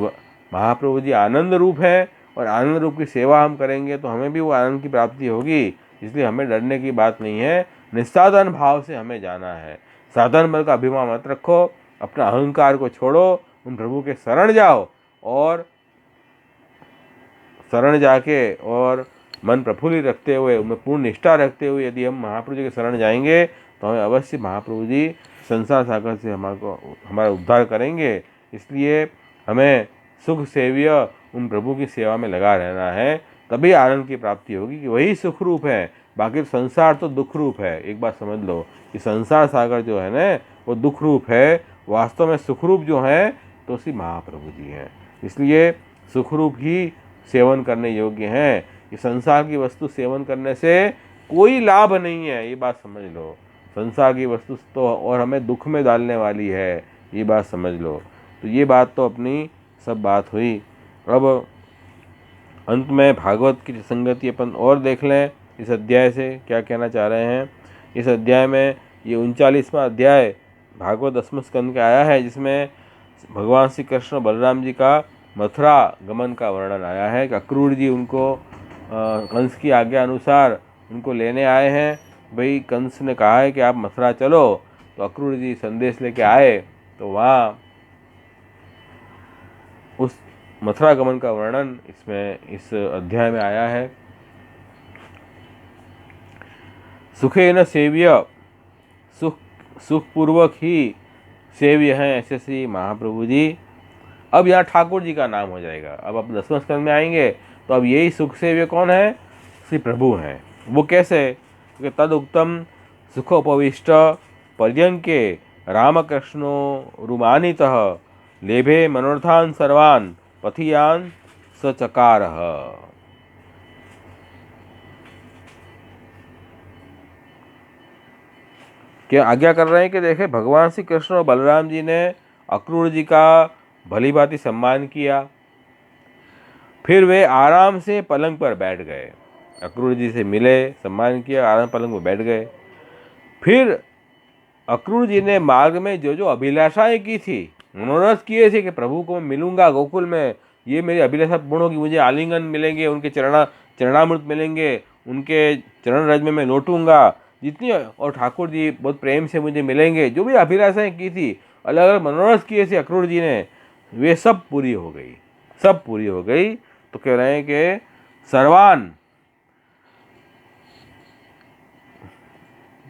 महाप्रभु जी आनंद रूप है, और आनंद रूप की सेवा हम करेंगे तो हमें भी वो आनंद की प्राप्ति होगी, इसलिए हमें डरने की बात नहीं है। निस्साधन भाव से हमें जाना है, साधन बल का अभिमान मत रखो, अपना अहंकार को छोड़ो, उन प्रभु के शरण जाओ, और शरण जाके और मन प्रफुल्लित रखते हुए, उनमें पूर्ण निष्ठा रखते हुए यदि हम महाप्रभु जी के शरण जाएंगे तो हमें अवश्य महाप्रभु जी संसार सागर से हमारा उद्धार करेंगे। इसलिए हमें सुख सेव्य उन प्रभु की सेवा में लगा रहना है, तभी आनंद की प्राप्ति होगी, कि वही सुख रूप है, बाकी संसार तो दुख रूप है। एक बात समझ लो कि संसार सागर जो है ना वो दुख रूप है, वास्तव में सुख रूप जो है तो श्री महाप्रभु जी हैं। इसलिए सुख रूप ही सेवन करने योग्य हैं। कि संसार की वस्तु सेवन करने से कोई लाभ नहीं है, ये बात समझ लो। संसार की वस्तु तो और हमें दुख में डालने वाली है, ये बात समझ लो। तो ये बात तो अपनी सब बात हुई। अब अंत में भागवत की संगति अपन और देख लें, इस अध्याय से क्या कहना चाह रहे हैं। इस अध्याय में ये 39वां अध्याय भागवत 10वें स्कंद का आया है, जिसमें भगवान श्री कृष्ण बलराम जी का मथुरा गमन का वर्णन आया है कि अक्रूर जी उनको कंस की आज्ञा अनुसार उनको लेने आए हैं। भाई कंस ने कहा है कि आप मथुरा चलो, तो अक्रूर जी संदेश लेके आए। तो वहाँ उस मथुरा गमन का वर्णन इसमें इस अध्याय में आया है। सुखेन सेव्य, सुखपूर्वक ही सेव्य हैं ऐसे श्री महाप्रभु जी। अब यहाँ ठाकुर जी का नाम हो जाएगा। अब आप 10वें स्कंद में आएंगे तो अब यही सुख सेव्य कौन है? श्री प्रभु हैं। वो कैसे? क्योंकि तद उत्तम सुखोपविष्ट पर्यंके रामकृष्णो रुमानितः लेभे मनोर्थान सर्वान पथियान सचकारः। क्या आज्ञा कर रहे हैं कि देखे भगवान श्री कृष्ण और बलराम जी ने अक्रूर जी का भली भांति सम्मान किया, फिर वे आराम से पलंग पर बैठ गए। अक्रूर जी से मिले, सम्मान किया, आराम पलंग पर बैठ गए। फिर अक्रूर जी ने मार्ग में जो जो अभिलाषाएं की थी, मनोरथ किए थे कि प्रभु को मैं मिलूंगा गोकुल में, ये मेरी अभिलाषा पूर्ण होगी, मुझे आलिंगन मिलेंगे, उनके चरणामृत मिलेंगे, उनके चरण रज में मैं लौटूंगा जितनी, और ठाकुर जी बहुत प्रेम से मुझे मिलेंगे, जो भी अभिलाषाएं की थी, अलग अलग मनोरथ किए थे अक्रूर जी ने, वे सब पूरी हो गई, सब पूरी हो गई। तो कह रहे हैं कि सर्वान,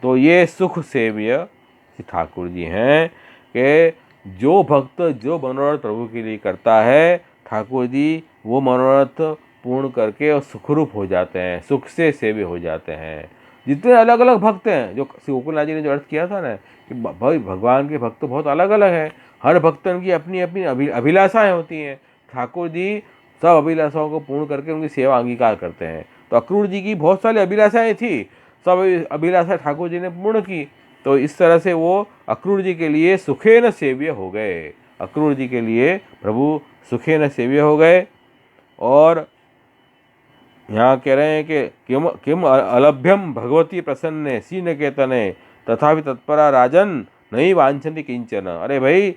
तो ये सुख सेव्य ठाकुर जी हैं कि जो भक्त जो मनोरथ प्रभु के लिए करता है, ठाकुर जी वो मनोरथ पूर्ण करके और सुखरूप हो जाते हैं, सुख से सेव्य हो जाते हैं। जितने अलग अलग भक्त हैं, जो श्री गोकुलनाथ जी ने जो अर्थ किया था ना कि भाई भगवान के भक्त बहुत अलग अलग हैं, हर भक्तन की अपनी अपनी अभिलाषाएं होती हैं। ठाकुर जी सब अभिलाषाओं को पूर्ण करके उनकी सेवा अंगीकार करते हैं। तो अक्रूर जी की बहुत सारी अभिलाषाएं थी, सब अभिलाषा ठाकुर जी ने पूर्ण की। तो इस तरह से वो अक्रूर जी के लिए सुखेन सेव्य हो गए। अक्रूर जी के लिए प्रभु सुखेन सेव्य हो गए। और यहाँ कह रहे हैं कि किम किम अलभ्यम भगवती प्रसन्ने सीनकेतने तथापि तत्परा राजन नहीं वांछन्ति किंचन। अरे भाई,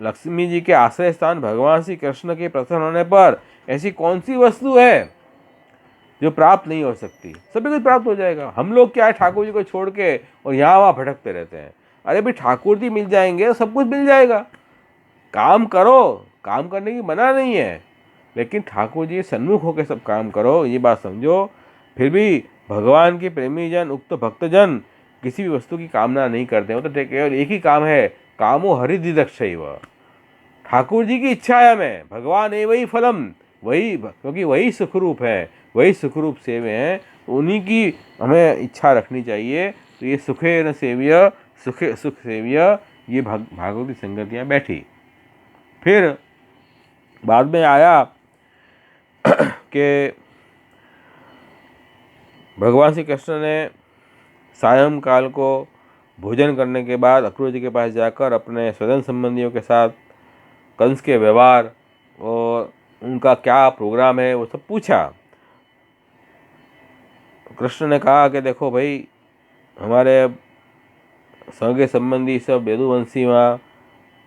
लक्ष्मी जी के आश्रय स्थान भगवान श्री कृष्ण के प्रसन्न होने पर ऐसी कौन सी वस्तु है जो प्राप्त नहीं हो सकती? सभी कुछ प्राप्त हो जाएगा। हम लोग क्या है, ठाकुर जी को छोड़ के और यहाँ वहाँ भटकते रहते हैं। अरे भाई, ठाकुर जी मिल जाएंगे तो सब कुछ मिल जाएगा। काम करो, काम करने की मना नहीं है, लेकिन ठाकुर जी सन्मुख होकर सब काम करो, ये बात समझो। फिर भी भगवान के प्रेमी जन, उक्त भक्तजन किसी भी वस्तु की कामना नहीं करते हो। तो केवल एक ही काम है, कामो हरिदिदक्षैव। ठाकुर जी की इच्छा है हमें, भगवान है वही फलम, वही, क्योंकि वही सुखरूप है, वही सुखरूप सेव्य हैं, तो उन्हीं की हमें इच्छा रखनी चाहिए। तो ये सुखे न सेव्य, सुख सेव्य, ये भागवत की संगतियाँ बैठी। फिर बाद में आया कि भगवान श्री कृष्ण ने सायंकाल को भोजन करने के बाद अक्रूर जी के पास जाकर अपने स्वजन संबंधियों के साथ कंस के व्यवहार और उनका क्या प्रोग्राम है वो सब पूछा। कृष्ण ने कहा कि देखो भाई, हमारे सगे संबंधी सब यदुवंशी वहाँ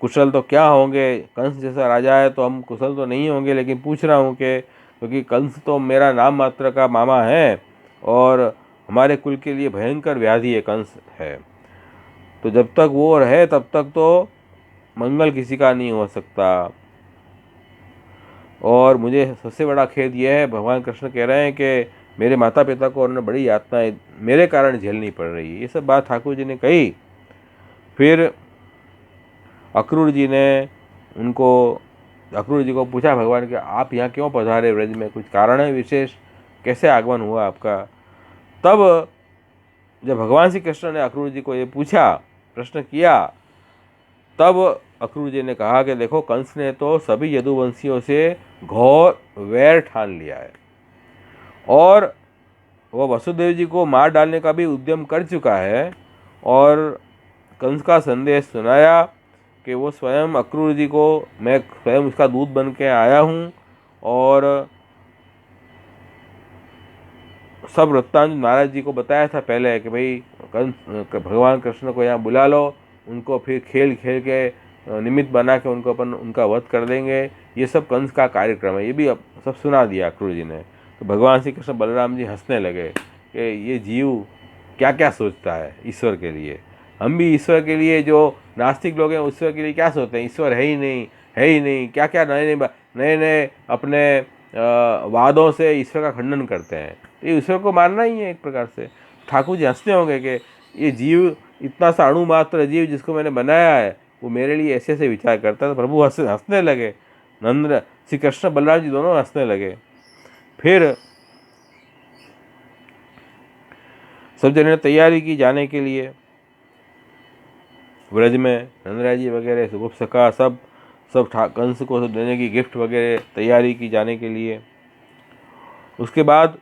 कुशल तो क्या होंगे, कंस जैसा राजा है तो हम कुशल तो नहीं होंगे, लेकिन पूछ रहा हूँ कि क्योंकि कंस तो मेरा नाम मात्र का मामा है और हमारे कुल के लिए भयंकर व्याधि है, कंस है। तो जब तक वो रहे तब तक तो मंगल किसी का नहीं हो सकता। और मुझे सबसे बड़ा खेद यह है, भगवान कृष्ण कह रहे हैं कि मेरे माता पिता को उन्होंने बड़ी यातनाएं मेरे कारण झेलनी पड़ रही है। ये सब बात ठाकुर जी ने कही। फिर अक्रूर जी को पूछा भगवान कि आप यहाँ क्यों पधारे व्रज में, कुछ कारण है विशेष, कैसे आगमन हुआ आपका? तब जब भगवान श्री कृष्ण ने अक्रूर जी को ये पूछा, प्रश्न किया, तब अक्रूर जी ने कहा कि देखो, कंस ने तो सभी यदुवंशियों से घोर वैर ठान लिया है और वह वसुदेव जी को मार डालने का भी उद्यम कर चुका है। और कंस का संदेश सुनाया कि वो स्वयं अक्रूर जी को, मैं स्वयं उसका दूत बन के आया हूँ, और सब वृत्तांत महाराज जी को बताया था पहले कि भाई भगवान कृष्ण को यहाँ बुला लो, उनको फिर खेल खेल के निमित्त बना के उनको अपन उनका वध कर देंगे। ये सब कंस का कार्यक्रम है, ये भी अब सब सुना दिया अक्रूर जी ने। तो भगवान श्री कृष्ण बलराम जी हंसने लगे कि ये जीव क्या क्या सोचता है ईश्वर के लिए। हम भी ईश्वर के लिए, जो नास्तिक लोग हैं ईश्वर के लिए क्या सोचते हैं, ईश्वर है ही नहीं, है ही नहीं, क्या क्या नए नए नए अपने वादों से ईश्वर का खंडन करते हैं। ये ईश्वर को मानना ही है एक प्रकार से। ठाकुर जी हंसते होंगे कि ये जीव, इतना सा अणु मात्र जीव जिसको मैंने बनाया है, वो मेरे लिए ऐसे ऐसे विचार करता है। तो प्रभु हंसने लगे, नंद श्री कृष्ण बलराम जी दोनों हंसने लगे। फिर सब जने ने तैयारी की जाने के लिए। ब्रज में नंदराज जी वगैरह सुगुप सखा सब सब कंस को सब देने की गिफ्ट वगैरह तैयारी की जाने के लिए। उसके बाद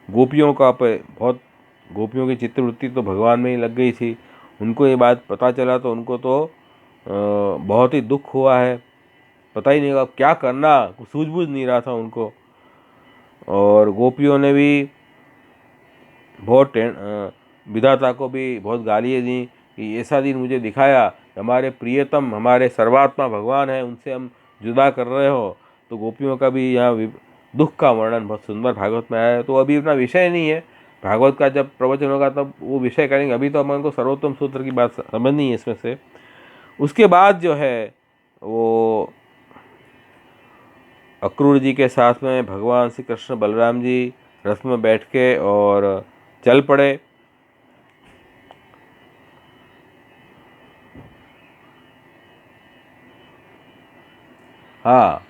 गोपियों का बहुत, गोपियों की चित्तवृत्ति तो भगवान में ही लग गई थी। उनको ये बात पता चला तो उनको तो बहुत ही दुख हुआ है। पता ही नहीं लगा क्या करना, कुछ सूझबूझ नहीं रहा था उनको। और गोपियों ने भी बहुत विधाता को भी बहुत गालियाँ दी कि ऐसा दिन मुझे दिखाया, हमारे प्रियतम, हमारे सर्वात्मा भगवान है, उनसे हम जुदा कर रहे हो। तो गोपियों का भी यहाँ दुख का वर्णन बहुत सुंदर भागवत में आया है। तो अभी अपना विषय नहीं है, भागवत का जब प्रवचन होगा तब वो विषय करेंगे। अभी तो अपन को सर्वोत्तम सूत्र की बात समझनी है इसमें से। उसके बाद जो है वो अक्रूर जी के साथ में भगवान श्री कृष्ण बलराम जी रथ में बैठ के और चल पड़े। हाँ,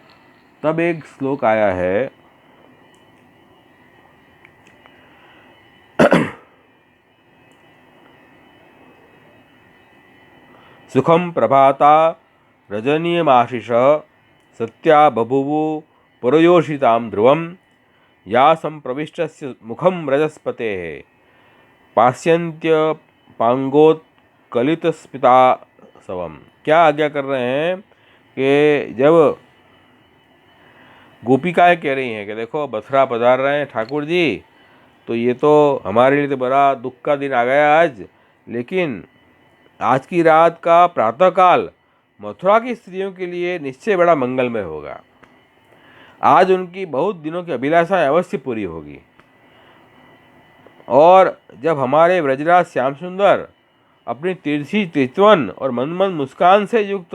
तब एक श्लोक आया है, सुखम प्रभाता रजनीयमाशिष सत्या बभुवु पुरयोषितां ध्रुवम या संप्रविष्टस्य मुखम रजस्पते पास्यन्त्य पांगोत्कलितस्मिता सवम। क्या आज्ञा कर रहे हैं कि जब गोपिकाएं कह रही हैं कि देखो मथुरा पधार रहे हैं ठाकुर जी, तो ये तो हमारे लिए तो बड़ा दुख का दिन आ गया आज, लेकिन आज की रात का प्रातःकाल मथुरा की स्त्रियों के लिए निश्चय बड़ा मंगलमय होगा। आज उनकी बहुत दिनों की अभिलाषाएं अवश्य पूरी होगी। और जब हमारे ब्रजराज श्याम सुंदर अपनी तिरछी चितवन और मनमन मुस्कान से युक्त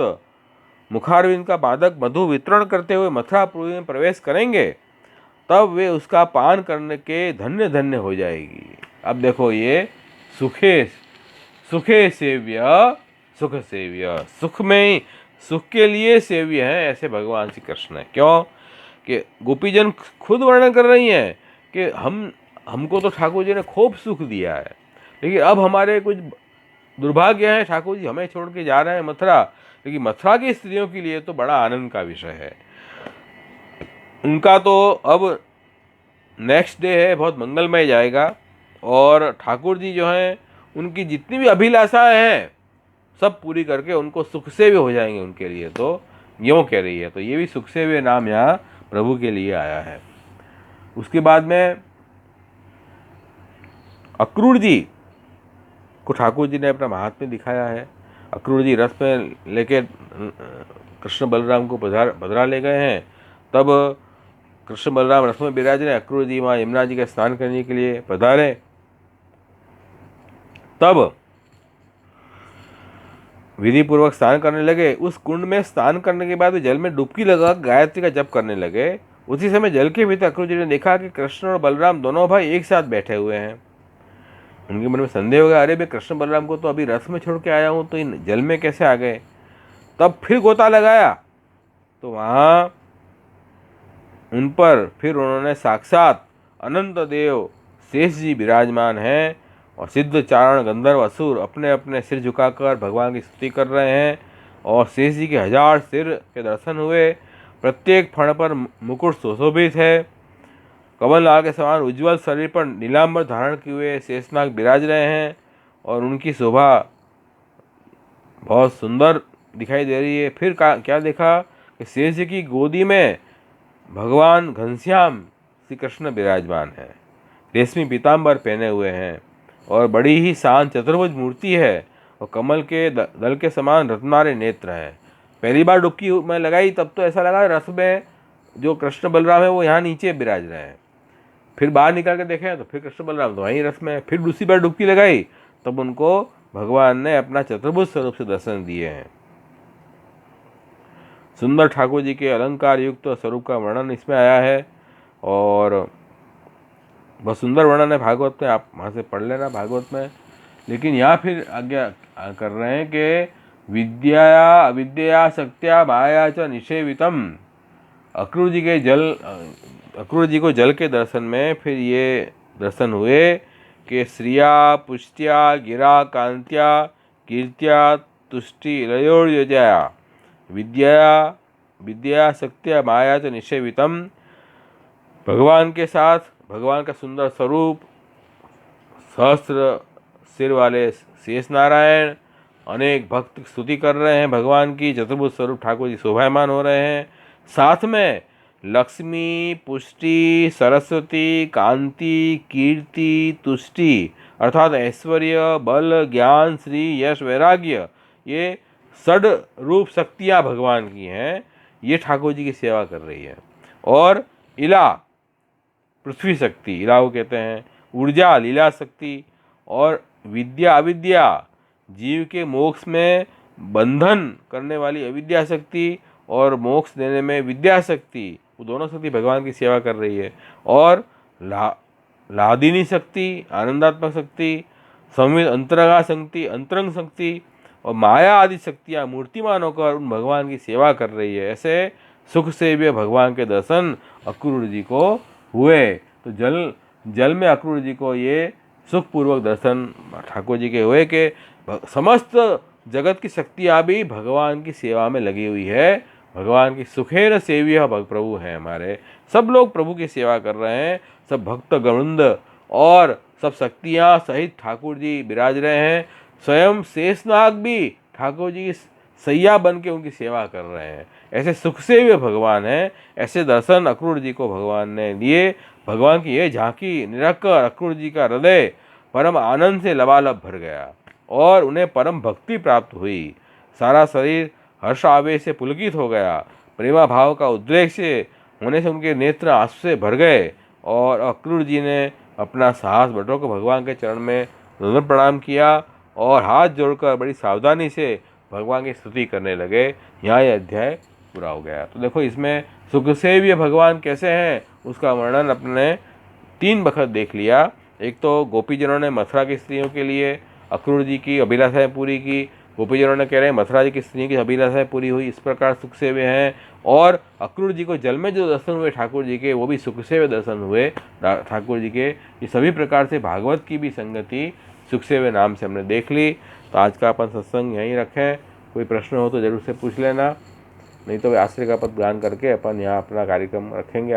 मुखारविंद का पादक मधु वितरण करते हुए मथुरापुरी में प्रवेश करेंगे, तब वे उसका पान करने के धन्य धन्य हो जाएगी। अब देखो, ये सुखे सुखे सेव्य सुख सेव्य, सुख में सुख के लिए सेव्य है, ऐसे भगवान श्री कृष्ण है। क्यों कि गोपीजन खुद वर्णन कर रही हैं कि हमको तो ठाकुर जी ने खूब सुख दिया है, लेकिन अब हमारे कुछ दुर्भाग्य है, ठाकुर जी हमें छोड़ के जा रहे हैं मथुरा। लेकिन मथुरा की स्त्रियों के लिए तो बड़ा आनंद का विषय है। उनका तो अब नेक्स्ट डे है, बहुत मंगलमय जाएगा। और ठाकुर जी जो हैं, उनकी जितनी भी अभिलाषाएं हैं सब पूरी करके उनको सुख से भी हो जाएंगे उनके लिए। तो यूँ कह रही है, तो ये भी सुख से भी नाम यहाँ प्रभु के लिए आया है। उसके बाद में अक्रूर जी को ठाकुर जी ने अपना महात्म्य दिखाया है। अक्रूर जी रथ में लेके कृष्ण बलराम को पधरा ले गए हैं। तब कृष्ण बलराम रथ में विराजे, अक्रूर जी वहाँ यमुना जी का स्नान करने के लिए पधारे। तब विधि पूर्वक स्नान करने लगे। उस कुंड में स्नान करने के बाद जल में डुबकी लगा गायत्री का जप करने लगे। उसी समय जल के भीतर अक्रूर जी ने देखा कि कृष्ण और बलराम दोनों भाई एक साथ बैठे हुए हैं। उनके मन में संदेह हो गया, अरे मैं कृष्ण बलराम को तो अभी रथ में छोड़ के आया हूँ, तो इन जल में कैसे आ गए। तब फिर गोता लगाया तो वहाँ उन पर फिर उन्होंने साक्षात अनंत देव शेष जी विराजमान हैं, और सिद्ध चारण गंधर्व असुर अपने अपने सिर झुकाकर भगवान की स्तुति कर रहे हैं। और शेष जी के 1000 सिर के दर्शन हुए। प्रत्येक फण पर मुकुट सुशोभित है। कमलनाग के समान उज्ज्वल शरीर पर नीलांबर धारण किए हुए शेषनाग विराज रहे हैं और उनकी शोभा बहुत सुंदर दिखाई दे रही है। फिर क्या देखा कि शेष जी की गोदी में भगवान घनश्याम श्री कृष्ण विराजमान है, रेशमी पीताम्बर पहने हुए हैं और बड़ी ही शांत चतुर्भुज मूर्ति है और कमल के दल के समान रत्नारे नेत्र हैं। पहली बार डुबकी मैं लगाई तब तो ऐसा लगा रथ में जो कृष्ण बलराम है वो यहाँ नीचे विराज रहे हैं। फिर बाहर निकल के देखे तो फिर कृष्ण बलराम तो वहीं रथ में। फिर दूसरी बार डुबकी लगाई तब उनको भगवान ने अपना चतुर्भुज स्वरूप से दर्शन दिए हैं। सुंदर ठाकुर जी के अलंकार युक्त स्वरूप का वर्णन इसमें आया है और बहुत सुंदर वर्णन है भागवत में, आप वहाँ से पढ़ लेना भागवत में। लेकिन यहाँ फिर आज्ञा कर रहे हैं कि विद्या अविद्या शक्त्या माया च निषेवितम। अक्रूर जी को जल के दर्शन में फिर ये दर्शन हुए कि श्रिया पुष्ट्या गिरा कांत्या कीर्त्या तुष्टि लयोर्योजया विद्या शक्त्या माया च निषेवितम। भगवान के साथ भगवान का सुंदर स्वरूप, सहस्त्र सिर वाले शेष नारायण, अनेक भक्त स्तुति कर रहे हैं भगवान की, चतुर्भुज स्वरूप ठाकुर जी शोभायमान हो रहे हैं। साथ में लक्ष्मी, पुष्टि, सरस्वती, कांति, कीर्ति, तुष्टि अर्थात ऐश्वर्य, बल, ज्ञान, श्री, यश, वैराग्य, ये षड रूप शक्तियाँ भगवान की हैं, ये ठाकुर जी की सेवा कर रही है। और इला पृथ्वी शक्ति, इला को कहते हैं, ऊर्जा लीला शक्ति, और विद्या अविद्या जीव के मोक्ष में बंधन करने वाली अविद्या शक्ति और मोक्ष देने में विद्या शक्ति, वो दोनों शक्ति भगवान की सेवा कर रही है। और लादिनी शक्ति, आनंदात्मक शक्ति, संविद अंतरंगा शक्ति, अंतरंग शक्ति और माया आदि शक्तियाँ मूर्तिमान होकर उन भगवान की सेवा कर रही है। ऐसे सुख सेव्य भगवान के दर्शन अक्रूर जी को हुए। तो जल में अक्रूर जी को ये सुखपूर्वक दर्शन ठाकुर जी के हुए कि समस्त जगत की शक्तियाँ भी भगवान की सेवा में लगी हुई है। भगवान की सुखेर सेव्य प्रभु हैं हमारे, सब लोग प्रभु की सेवा कर रहे हैं, सब भक्त वृंद और सब शक्तियाँ सहित ठाकुर जी विराज रहे हैं। स्वयं शेषनाग भी ठाकुर जी की सैया बन के उनकी सेवा कर रहे हैं। ऐसे सुख सेव्य भगवान हैं। ऐसे दर्शन अक्रूर जी को भगवान ने दिए। भगवान की ये झांकी निरखकर अक्रूर जी का हृदय परम आनंद से लबालब भर गया और उन्हें परम भक्ति प्राप्त हुई। सारा शरीर हर्ष आवेश से पुलकित हो गया। प्रेमा भाव का उद्रेक से होने से उनके नेत्र आंसू से भर गए और अक्रूर जी ने अपना साहस बटोर भगवान के चरण में दंडवत प्रणाम किया और हाथ जोड़कर बड़ी सावधानी से भगवान की स्तुति करने लगे। यहाँ यह अध्याय पूरा हो गया। तो देखो इसमें सुख सेव्य भगवान कैसे हैं उसका वर्णन अपने 3 बखत देख लिया। एक तो गोपीजनों ने मथुरा की स्त्रियों के लिए अक्रूर जी की अभिलाषाएं पूरी की। गोपीजनों ने कह रहे हैं मथुरा जी की स्त्रियों की अभिलाषाएं पूरी हुई, इस प्रकार सुख सेव्य हैं। और अक्रूर जी को जल में जो दर्शन हुए ठाकुर जी के, वो भी सुख सेव्य दर्शन हुए ठाकुर जी के। ये सभी प्रकार से भागवत की भी संगति सुख सेव्य नाम से हमने देख ली। तो आज का अपन सत्संग यहीं रखें। कोई प्रश्न हो तो जरूर से पूछ लेना, नहीं तो आश्रय का पद दान करके अपन यहाँ अपना कार्यक्रम रखेंगे।